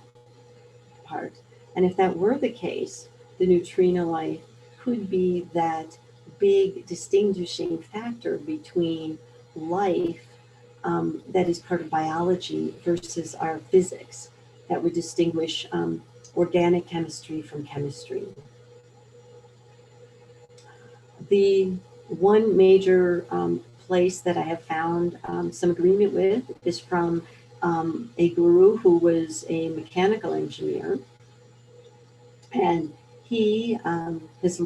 part. And if that were the case, the neutrino light could be that big distinguishing factor between life that is part of biology versus our physics, that would distinguish organic chemistry from chemistry. The one major place that I have found some agreement with is from a guru who was a mechanical engineer, and he has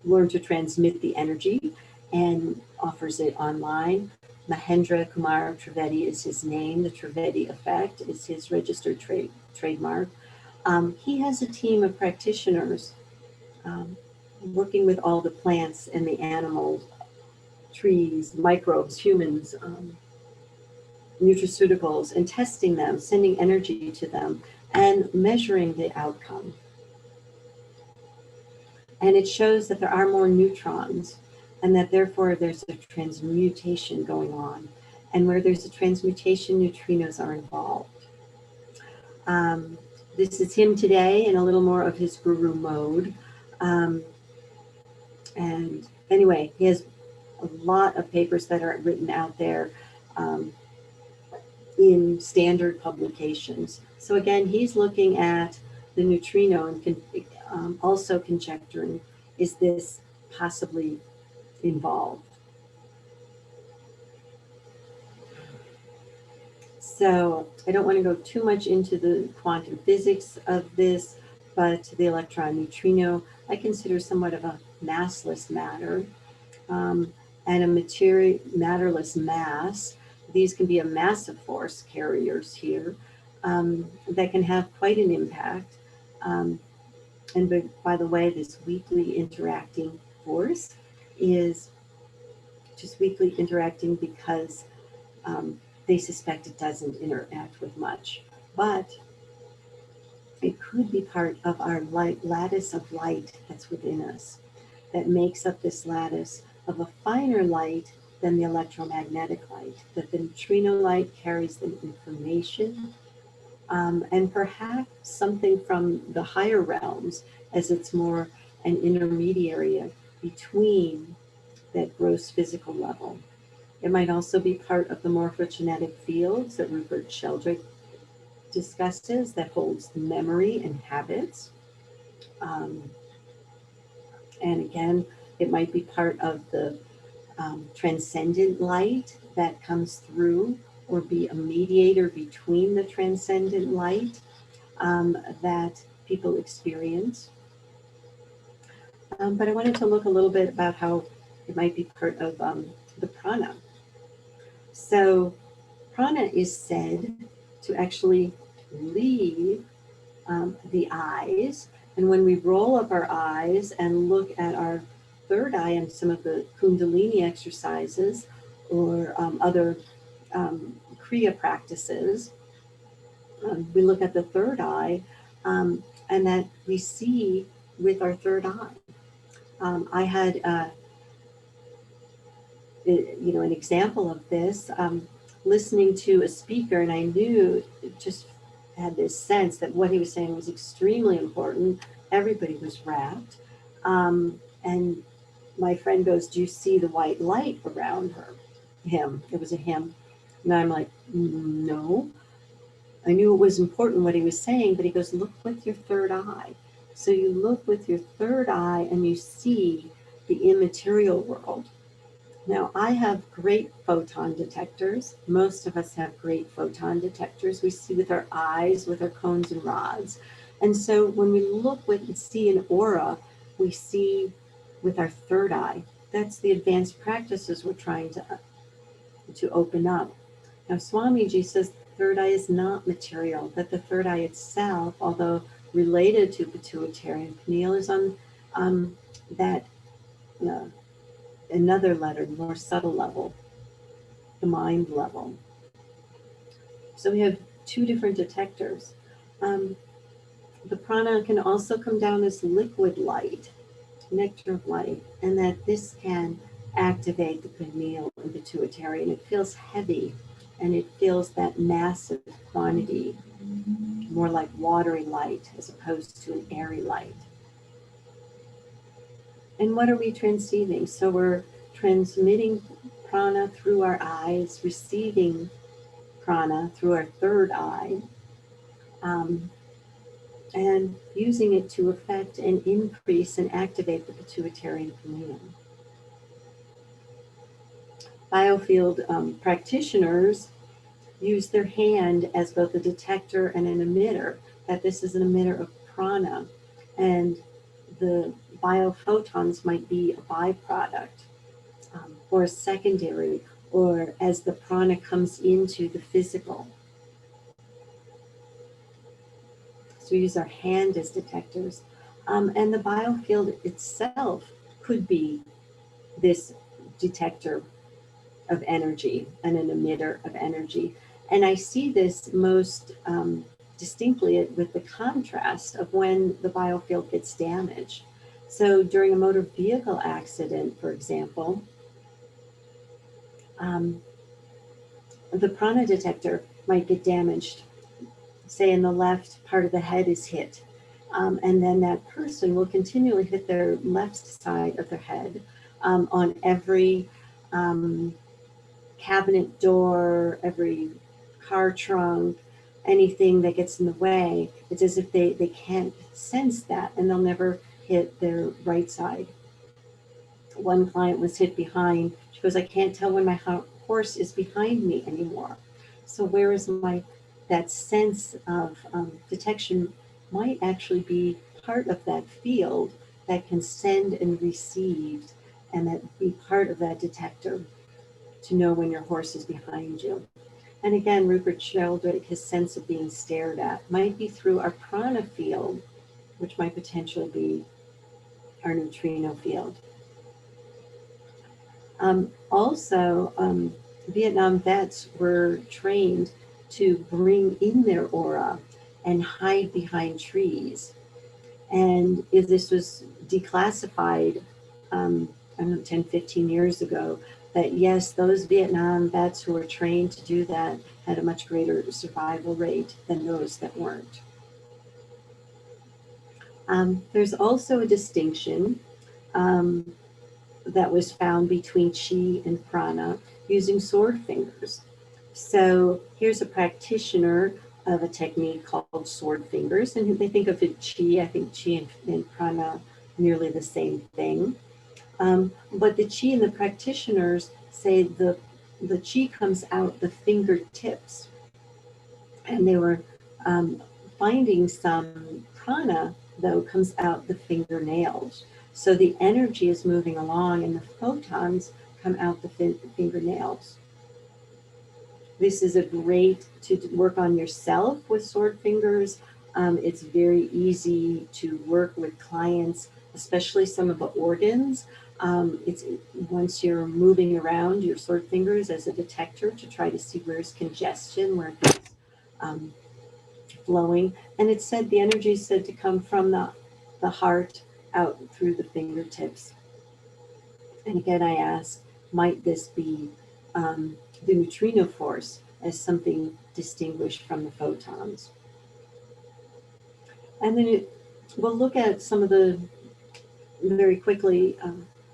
learned to transmit the energy and offers it online. Mahendra Kumar Trevetti is his name. The Trevetti Effect is his registered trademark. He has a team of practitioners working with all the plants and the animals, trees, microbes, humans, nutraceuticals, and testing them, sending energy to them, and measuring the outcome. And it shows that there are more neutrons, and that therefore there's a transmutation going on. And where there's a transmutation, neutrinos are involved. This is him today in a little more of his guru mode. And anyway, he has a lot of papers that are written out there in standard publications. So again, he's looking at the neutrino and also conjecturing, is this possibly involved? So I don't want to go too much into the quantum physics of this, but the electron neutrino I consider somewhat of a massless matter and a matterless mass. These can be a massive force carriers here that can have quite an impact. And by the way, this weakly interacting force is just weakly interacting because they suspect it doesn't interact with much. But it could be part of our lattice of light that's within us, that makes up this lattice of a finer light than the electromagnetic light, that the neutrino light carries the information, and perhaps something from the higher realms, as it's more an intermediary between that gross physical level. It might also be part of the morphogenetic fields that Rupert Sheldrake discusses, that holds memory and habits. And again, it might be part of the transcendent light that comes through, or be a mediator between the transcendent light that people experience. But I wanted to look a little bit about how it might be part of the prana. So prana is said to actually leave the eyes. And when we roll up our eyes and look at our third eye and some of the Kundalini exercises or other Kriya practices, we look at the third eye and that we see with our third eye. I had an example of this, listening to a speaker, and I knew, just had this sense that what he was saying was extremely important. Everybody was rapt. And my friend goes, do you see the white light around him? It was a him. And I'm like, no. I knew it was important what he was saying, but he goes, look with your third eye. So you look with your third eye and you see the immaterial world. Now, I have great photon detectors. Most of us have great photon detectors. We see with our eyes, with our cones and rods. And so when we look with and see an aura, we see with our third eye. That's the advanced practices we're trying to open up. Now, Swamiji says the third eye is not material, that the third eye itself, although related to pituitary and pineal, is on that another letter, more subtle level, the mind level. So we have two different detectors. The prana can also come down as liquid light, nectar of light, and that this can activate the pineal and pituitary, and it feels heavy, and it feels that massive quantity, more like watery light as opposed to an airy light. And what are we transceiving? So we're transmitting prana through our eyes, receiving prana through our third eye, and using it to affect and increase and activate the pituitary and pineal. Biofield practitioners use their hand as both a detector and an emitter, that this is an emitter of prana, and the biophotons might be a byproduct or a secondary, or as the prana comes into the physical. So we use our hand as detectors. And the biofield itself could be this detector of energy and an emitter of energy. And I see this most distinctly with the contrast of when the biofield gets damaged. So during a motor vehicle accident, for example, the prana detector might get damaged, say in the left part of the head is hit. And then that person will continually hit their left side of their head on every cabinet door, every car trunk, anything that gets in the way. It's as if they can't sense that, and they'll never hit their right side. One client was hit behind. She goes, I can't tell when my horse is behind me anymore. So where is that sense of detection might actually be part of that field that can send and receive, and that be part of that detector to know when your horse is behind you. And again, Rupert Sheldrake, his sense of being stared at might be through our prana field, which might potentially be our neutrino field. Vietnam vets were trained to bring in their aura and hide behind trees. And if this was declassified, I don't know, 10, 15 years ago, that yes, those Vietnam vets who were trained to do that had a much greater survival rate than those that weren't. There's also a distinction that was found between chi and prana using sword fingers. So here's a practitioner of a technique called sword fingers, and they think of it chi. I think chi and prana nearly the same thing. But the chi and the practitioners say the chi comes out the fingertips, and they were finding some prana though comes out the fingernails. So the energy is moving along and the photons come out the fingernails. This is a great to work on yourself with sword fingers. It's very easy to work with clients, especially some of the organs. It's once you're moving around your sword fingers as a detector to try to see where's congestion, where it's flowing. And it's said the energy is said to come from the heart out through the fingertips. And again, I ask, might this be the neutrino force as something distinguished from the photons? And then we'll look at some of the very quickly,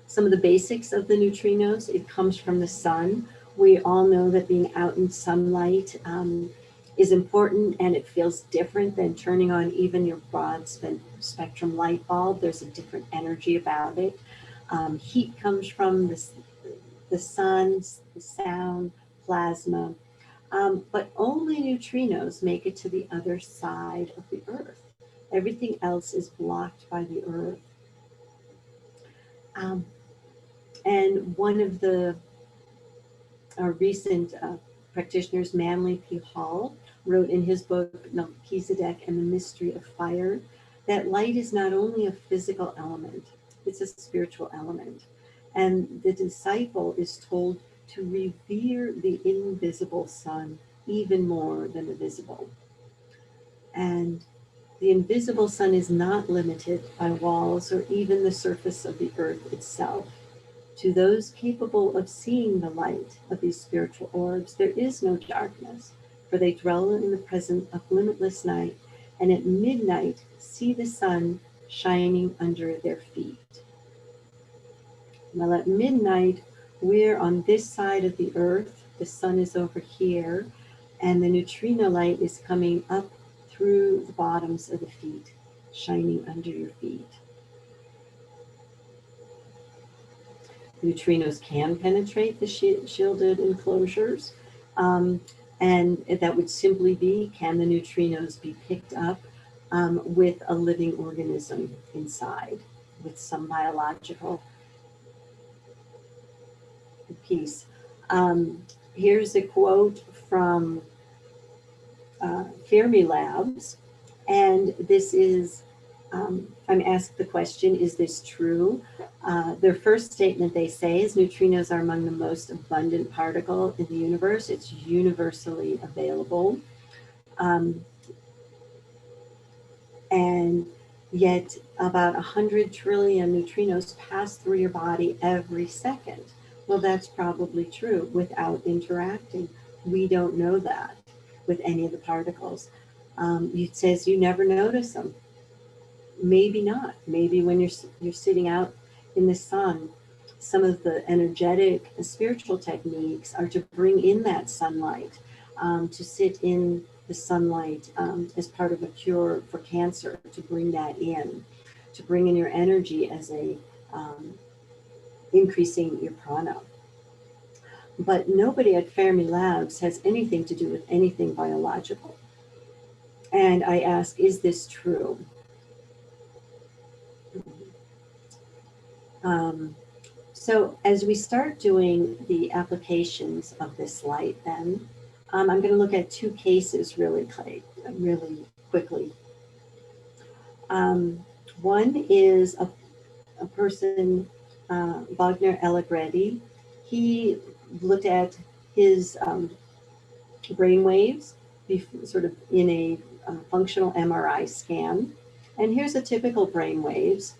some of the basics of the neutrinos. It comes from the sun. We all know that being out in sunlight is important, and it feels different than turning on even your broad spectrum light bulb. There's a different energy about it. Heat comes from the sun, the sound, plasma, but only neutrinos make it to the other side of the Earth. Everything else is blocked by the Earth. And one of the recent practitioners, Manly P. Hall, wrote in his book, Melchizedek and the Mystery of Fire, that light is not only a physical element, it's a spiritual element. And the disciple is told to revere the invisible sun even more than the visible. And the invisible sun is not limited by walls or even the surface of the earth itself. To those capable of seeing the light of these spiritual orbs, there is no darkness, for they dwell in the presence of limitless night, and at midnight see the sun shining under their feet. Well, at midnight, we're on this side of the earth, the sun is over here, and the neutrino light is coming up through the bottoms of the feet, shining under your feet. Neutrinos can penetrate the shielded enclosures, and that would simply be, can the neutrinos be picked up with a living organism inside, with some biological piece. Here's a quote from Fermi Labs, and this is, I'm asked the question, is this true? Their first statement, they say, is neutrinos are among the most abundant particle in the universe. It's universally available. And yet about 100 trillion neutrinos pass through your body every second. Well, that's probably true without interacting. We don't know that with any of the particles. It says you never notice them. Maybe not. Maybe when you're sitting out in the sun, some of the energetic and spiritual techniques are to bring in that sunlight, to sit in the sunlight as part of a cure for cancer, to bring that in, to bring in your energy as a increasing your prana. But nobody at Fermi Labs has anything to do with anything biological. And I ask, is this true? So as we start doing the applications of this light, then I'm going to look at two cases really quickly. One is a person, Wagner Allegretti. He looked at his brain waves sort of in a functional MRI scan. And here's a typical brain waves.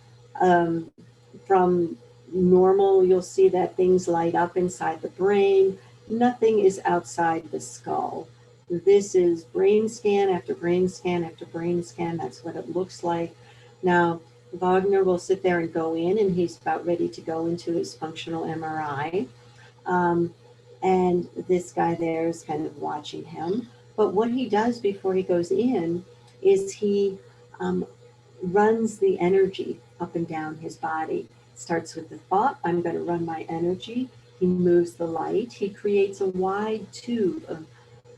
From normal, you'll see that things light up inside the brain. Nothing is outside the skull. This is brain scan after brain scan after brain scan. That's what it looks like. Now, Wagner will sit there and go in, and he's about ready to go into his functional MRI. And this guy there is kind of watching him. But what he does before he goes in is he runs the energy up and down his body. Starts with the thought, I'm going to run my energy. He moves the light. He creates a wide tube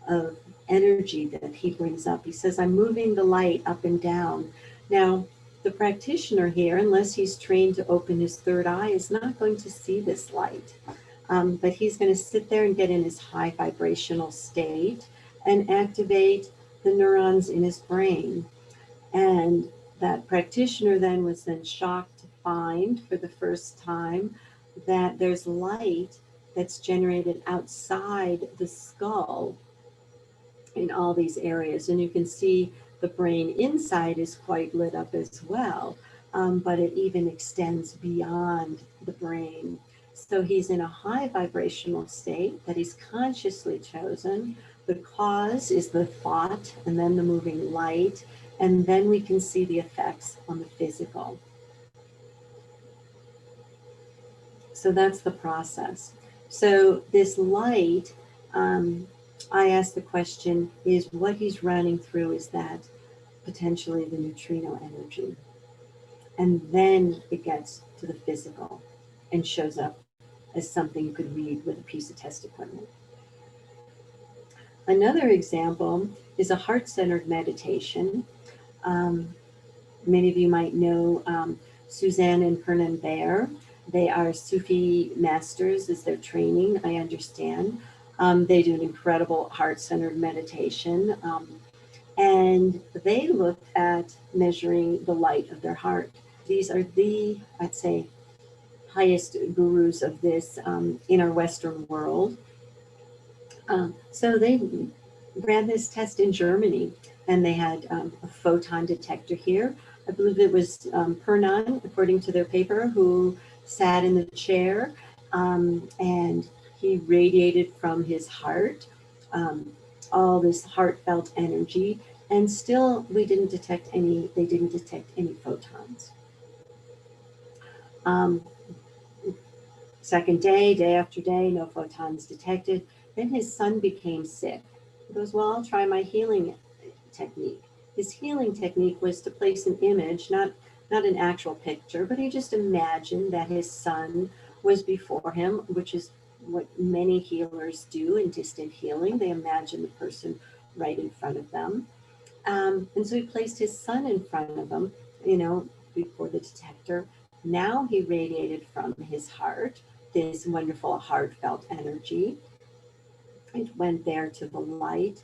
of energy that he brings up. He says, I'm moving the light up and down. Now, the practitioner here, unless he's trained to open his third eye, is not going to see this light. But he's going to sit there and get in his high vibrational state and activate the neurons in his brain. And that practitioner then was shocked to find for the first time that there's light that's generated outside the skull in all these areas. And you can see the brain inside is quite lit up as well, but it even extends beyond the brain. So he's in a high vibrational state that he's consciously chosen. The cause is the thought and then the moving light. And then we can see the effects on the physical. So that's the process. So this light, I asked the question, is what he's running through, is that potentially the neutrino energy? And then it gets to the physical and shows up as something you could read with a piece of test equipment. Another example is a heart-centered meditation. Many of you might know Suzanne and Pernan Baer. They are Sufi masters as their training, I understand. They do an incredible heart-centered meditation. And they looked at measuring the light of their heart. These are the, I'd say, highest gurus of this in our Western world. So they ran this test in Germany, and they had a photon detector here. I believe it was Pernan, according to their paper, who sat in the chair, and he radiated from his heart all this heartfelt energy, and still they didn't detect any photons. Second day, day after day, no photons detected. Then his son became sick. He goes, well, I'll try my healing technique. His healing technique was to place an image, not an actual picture, but he just imagined that his son was before him, which is what many healers do in distant healing. They imagine the person right in front of them. And so he placed his son in front of him, before the detector. Now he radiated from his heart this wonderful heartfelt energy. It went there to the light,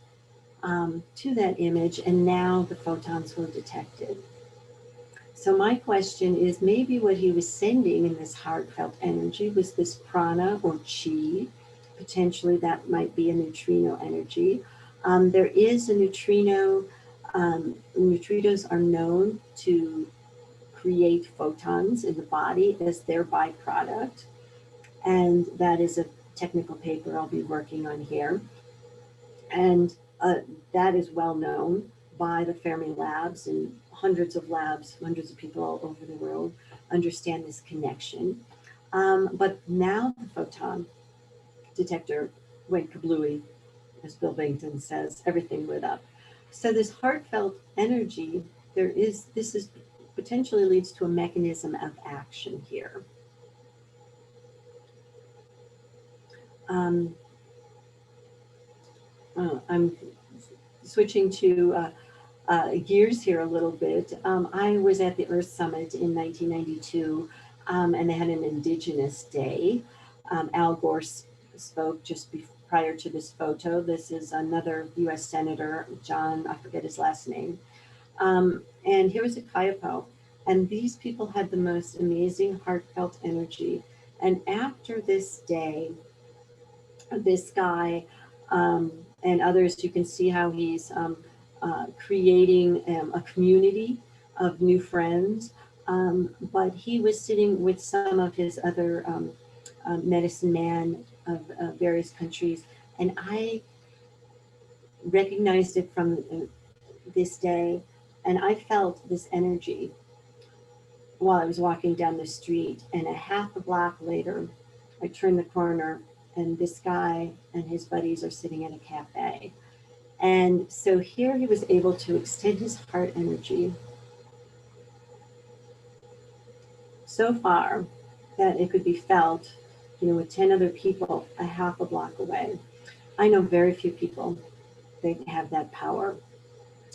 to that image, and now the photons were detected. So my question is, maybe what he was sending in this heartfelt energy was this prana or chi. Potentially that might be a neutrino energy. There is a neutrino. Neutrinos are known to create photons in the body as their byproduct. And that is a technical paper I'll be working on here. And that is well known by the Fermi labs, and hundreds of labs, hundreds of people all over the world understand this connection. But now the photon detector went kablooey, as Bill Bington says, everything lit up. So this heartfelt energy, this is potentially leads to a mechanism of action here. I'm switching to gears here a little bit. I was at the Earth Summit in 1992, and they had an Indigenous Day. Al Gore spoke just prior to this photo. This is another US Senator, John, I forget his last name. And here was a Kayapo. And these people had the most amazing heartfelt energy. And after this day, this guy and others, you can see how he's creating a community of new friends. But he was sitting with some of his other medicine man of various countries. And I recognized it from this day. And I felt this energy while I was walking down the street, and a half a block later, I turned the corner and this guy and his buddies are sitting in a cafe. And so here he was able to extend his heart energy so far that it could be felt, with 10 other people a half a block away. I know very few people that have that power.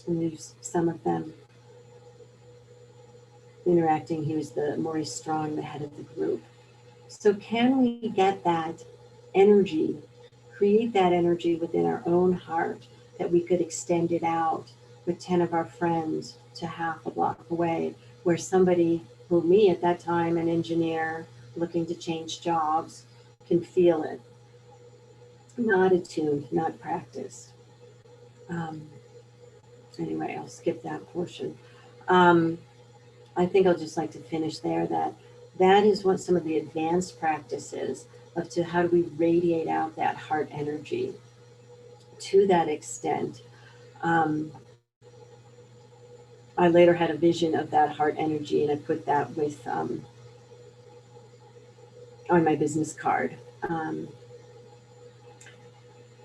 And there's some of them interacting. He was Maurice Strong, the head of the group. So can we get that energy, create that energy within our own heart, that we could extend it out with 10 of our friends to half a block away, where somebody, who me at that time, an engineer looking to change jobs, can feel it. Not attuned, not practiced. Anyway, I'll skip that portion. I think I'll just like to finish there, that is what some of the advanced practices of how do we radiate out that heart energy to that extent. I later had a vision of that heart energy, and I put that with on my business card.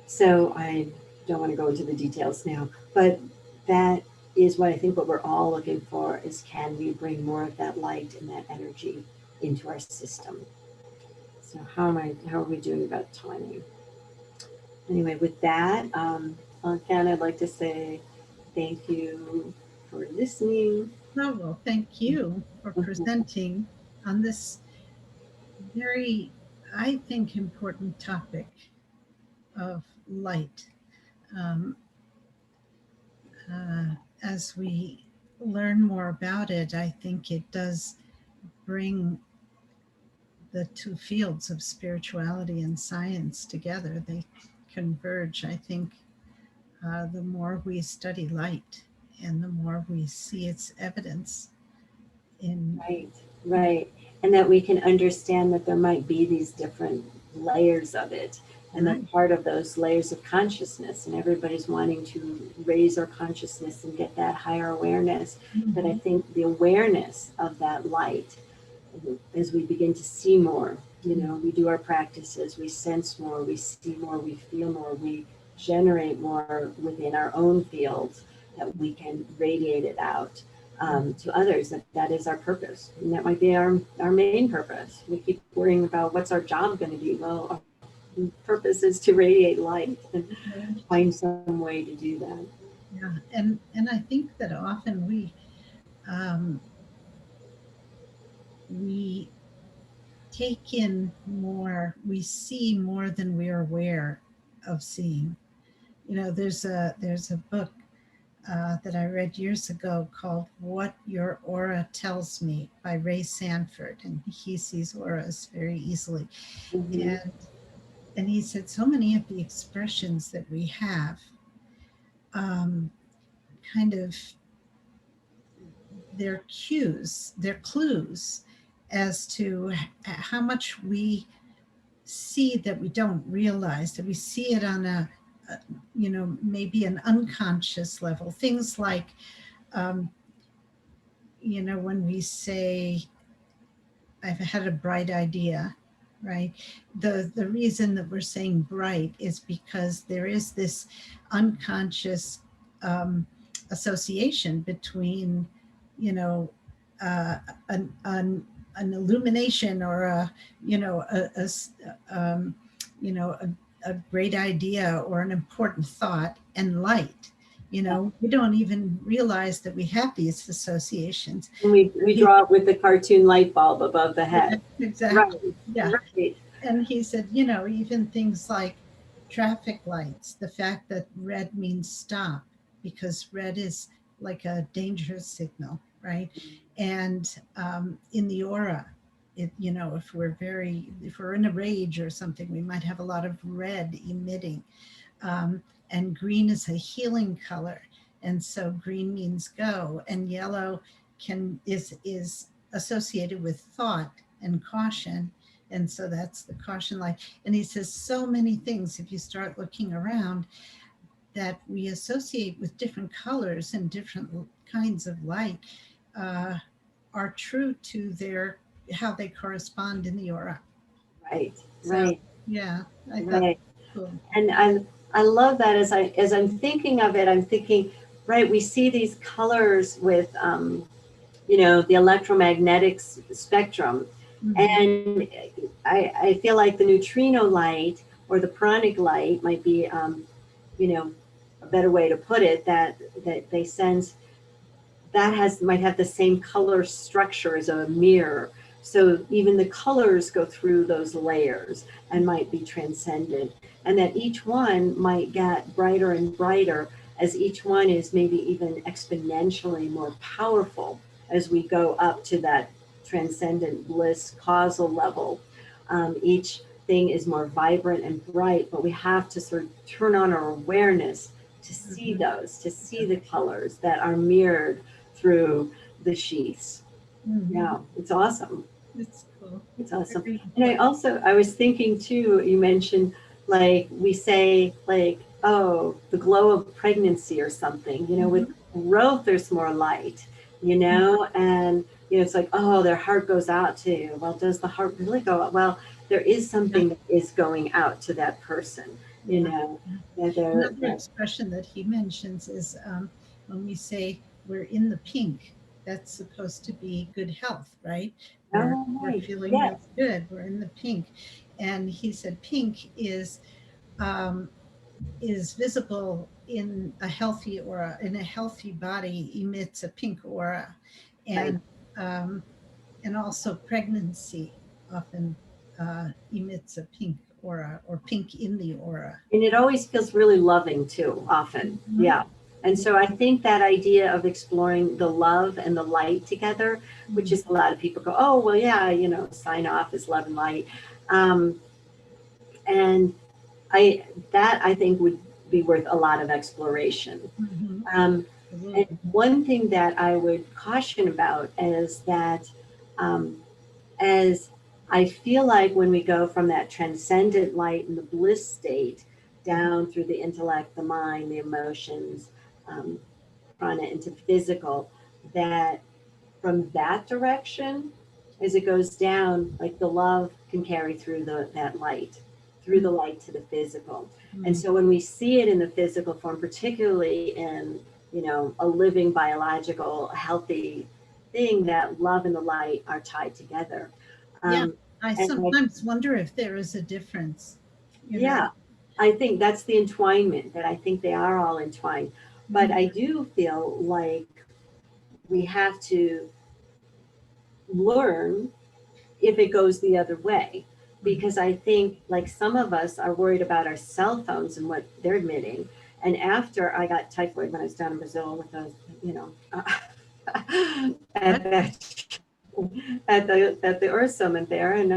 So I don't want to go into the details now, but that is what I think what we're all looking for is, can we bring more of that light and that energy into our system? So how are we doing about timing? Anyway, with that, again, I'd like to say thank you for listening. Oh, well, thank you for presenting on this very, I think, important topic of light. As we learn more about it, I think it does bring the two fields of spirituality and science together. They converge, I think, the more we study light and the more we see its evidence in. Right. And that we can understand that there might be these different layers of it, and that part of those layers of consciousness, and everybody's wanting to raise our consciousness and get that higher awareness. But I think the awareness of that light, as we begin to see more, we do our practices, we sense more, we see more, we feel more, we generate more within our own fields, that we can radiate it out to others. That is our purpose, and that might be our main purpose. We keep worrying about what's our job going to be. Well, our purpose is to radiate light and find some way to do that. Yeah, and I think that often we take in more, we see more than we're aware of seeing. There's a book that I read years ago called What Your Aura Tells Me by Ray Sanford, and he sees auras very easily. And he said so many of the expressions that we have kind of, they're cues, they're clues as to how much we see that we don't realize, that we see it on a maybe an unconscious level. Things like, when we say, I've had a bright idea, right? The reason that we're saying bright is because there is this unconscious association between, an illumination or a great idea or an important thought and light. We don't even realize that we have these associations. And we draw it with the cartoon light bulb above the head. Exactly. Right. Yeah. Right. And he said, even things like traffic lights, the fact that red means stop, because red is like a danger signal, right? And in the aura, if we're in a rage or something, we might have a lot of red emitting. And green is a healing color. And so green means go, and yellow is associated with thought and caution. And so that's the caution light. And he says so many things, if you start looking around, that we associate with different colors and different kinds of light are true to how they correspond in the aura. Right. Yeah. I thought Right. cool. And I love that. As I'm thinking of it, I'm thinking, right, we see these colors with the electromagnetic spectrum. And I feel like the neutrino light or the pranic light might be a better way to put it, that they sense that might have the same color structure as a mirror. So even the colors go through those layers and might be transcendent, and that each one might get brighter and brighter as each one is maybe even exponentially more powerful as we go up to that transcendent bliss causal level. Each thing is more vibrant and bright, but we have to sort of turn on our awareness to see those, to see the colors that are mirrored through the sheaths. Yeah, it's awesome. It's cool. It's awesome. And I was thinking too, you mentioned, like, we say, like, oh, the glow of pregnancy or something, with growth, there's more light, and, it's like, oh, their heart goes out to you. Well, does the heart really go out? Well, there is something that is going out to that person, you Yeah. know, that they're, Another expression that he mentions is when we say we're in the pink, that's supposed to be good health, right? oh, We're right, feeling yes, really good. We're in the pink. And he said pink um, is visible in a healthy aura, in a healthy body emits a pink aura. right. Um, and also pregnancy often emits a pink aura or pink in the aura. And it always feels really loving too, often. Mhm. Yeah. And so I think that idea of exploring the love and the light together, which is a lot of people go, oh, well, yeah, you know, sign off is love and light. And I think would be worth a lot of exploration. Mhm. And Absolutely. one thing that I would caution about is that as I feel like when we go from that transcendent light and the bliss state down through the intellect, the mind, the emotions, prana into physical, that from that direction, as it goes down, like the love can carry through that light, through the light to the physical. And so when we see it in the physical form, particularly in, you know, a living biological healthy thing, that love and the light are tied together. Yeah, I And sometimes wonder if there is a difference, you know. yeah, I think that's the entwinement, that I think they are all entwined. But I do feel like we have to learn if it goes the other way. Because I think like some of us are worried about our cell phones and what they're emitting. And after I got typhoid when I was down in Brazil with those, you know, at that at the Earth Summit there, and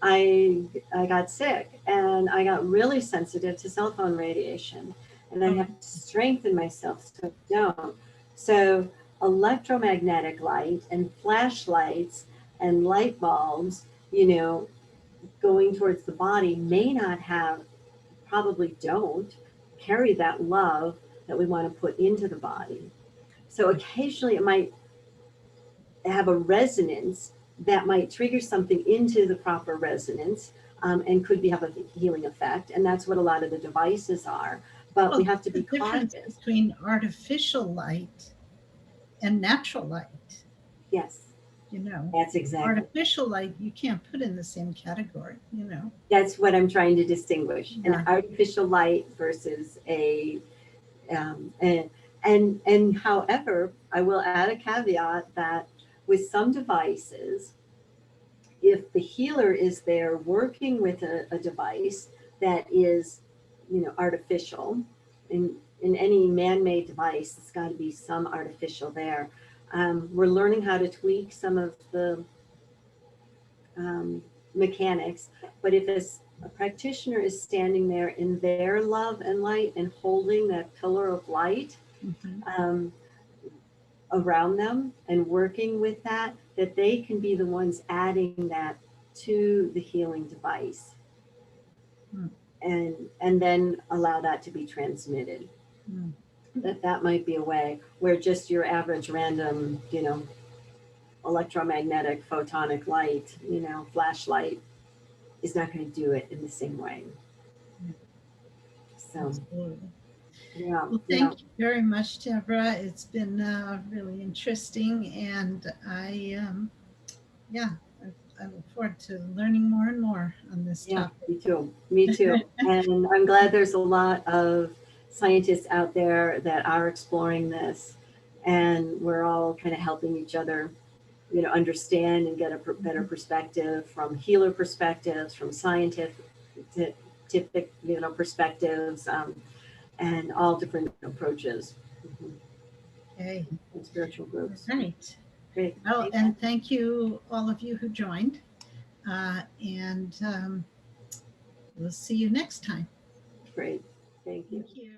I got sick and I got really sensitive to cell phone radiation, and I have to strengthen myself so I don't. So electromagnetic light and flashlights and light bulbs, you know, going towards the body may not have, probably don't carry that love that we want to put into the body. So occasionally it might have a resonance that might trigger something into the proper resonance, and could have a healing effect. And that's what a lot of the devices are. But Well, we have to the be difference cautious. between artificial light and natural light, Yes, you know. that's exactly. Artificial light you can't put in the same category, you know. That's what I'm trying to distinguish. Yeah. An artificial light versus and however, I will add a caveat that with some devices, if the healer is there working with a device that is, you know, artificial, in any man-made device, it's got to be some artificial there. We're learning how to tweak some of the mechanics, but if a practitioner is standing there in their love and light and holding that pillar of light, around them and working with that, that they can be the ones adding that to the healing device, and then allow that to be transmitted. That might be a way where just your average random, you know, electromagnetic photonic light, you know, flashlight is not going to do it in the same way. So Absolutely. yeah, Well, thank you very much, Deborah. It's been really interesting, and yeah, I look forward to learning more and more on this yeah, topic. me too. Me too. And I'm glad there's a lot of scientists out there that are exploring this, and we're all kind of helping each other, you know, understand and get a better perspective from healer perspectives, from scientific, you know, perspectives, and all different approaches. Okay. And spiritual groups. All right. Great. Well, and thank you, all of you who joined. And we'll see you next time. Great. Thank you. Thank you.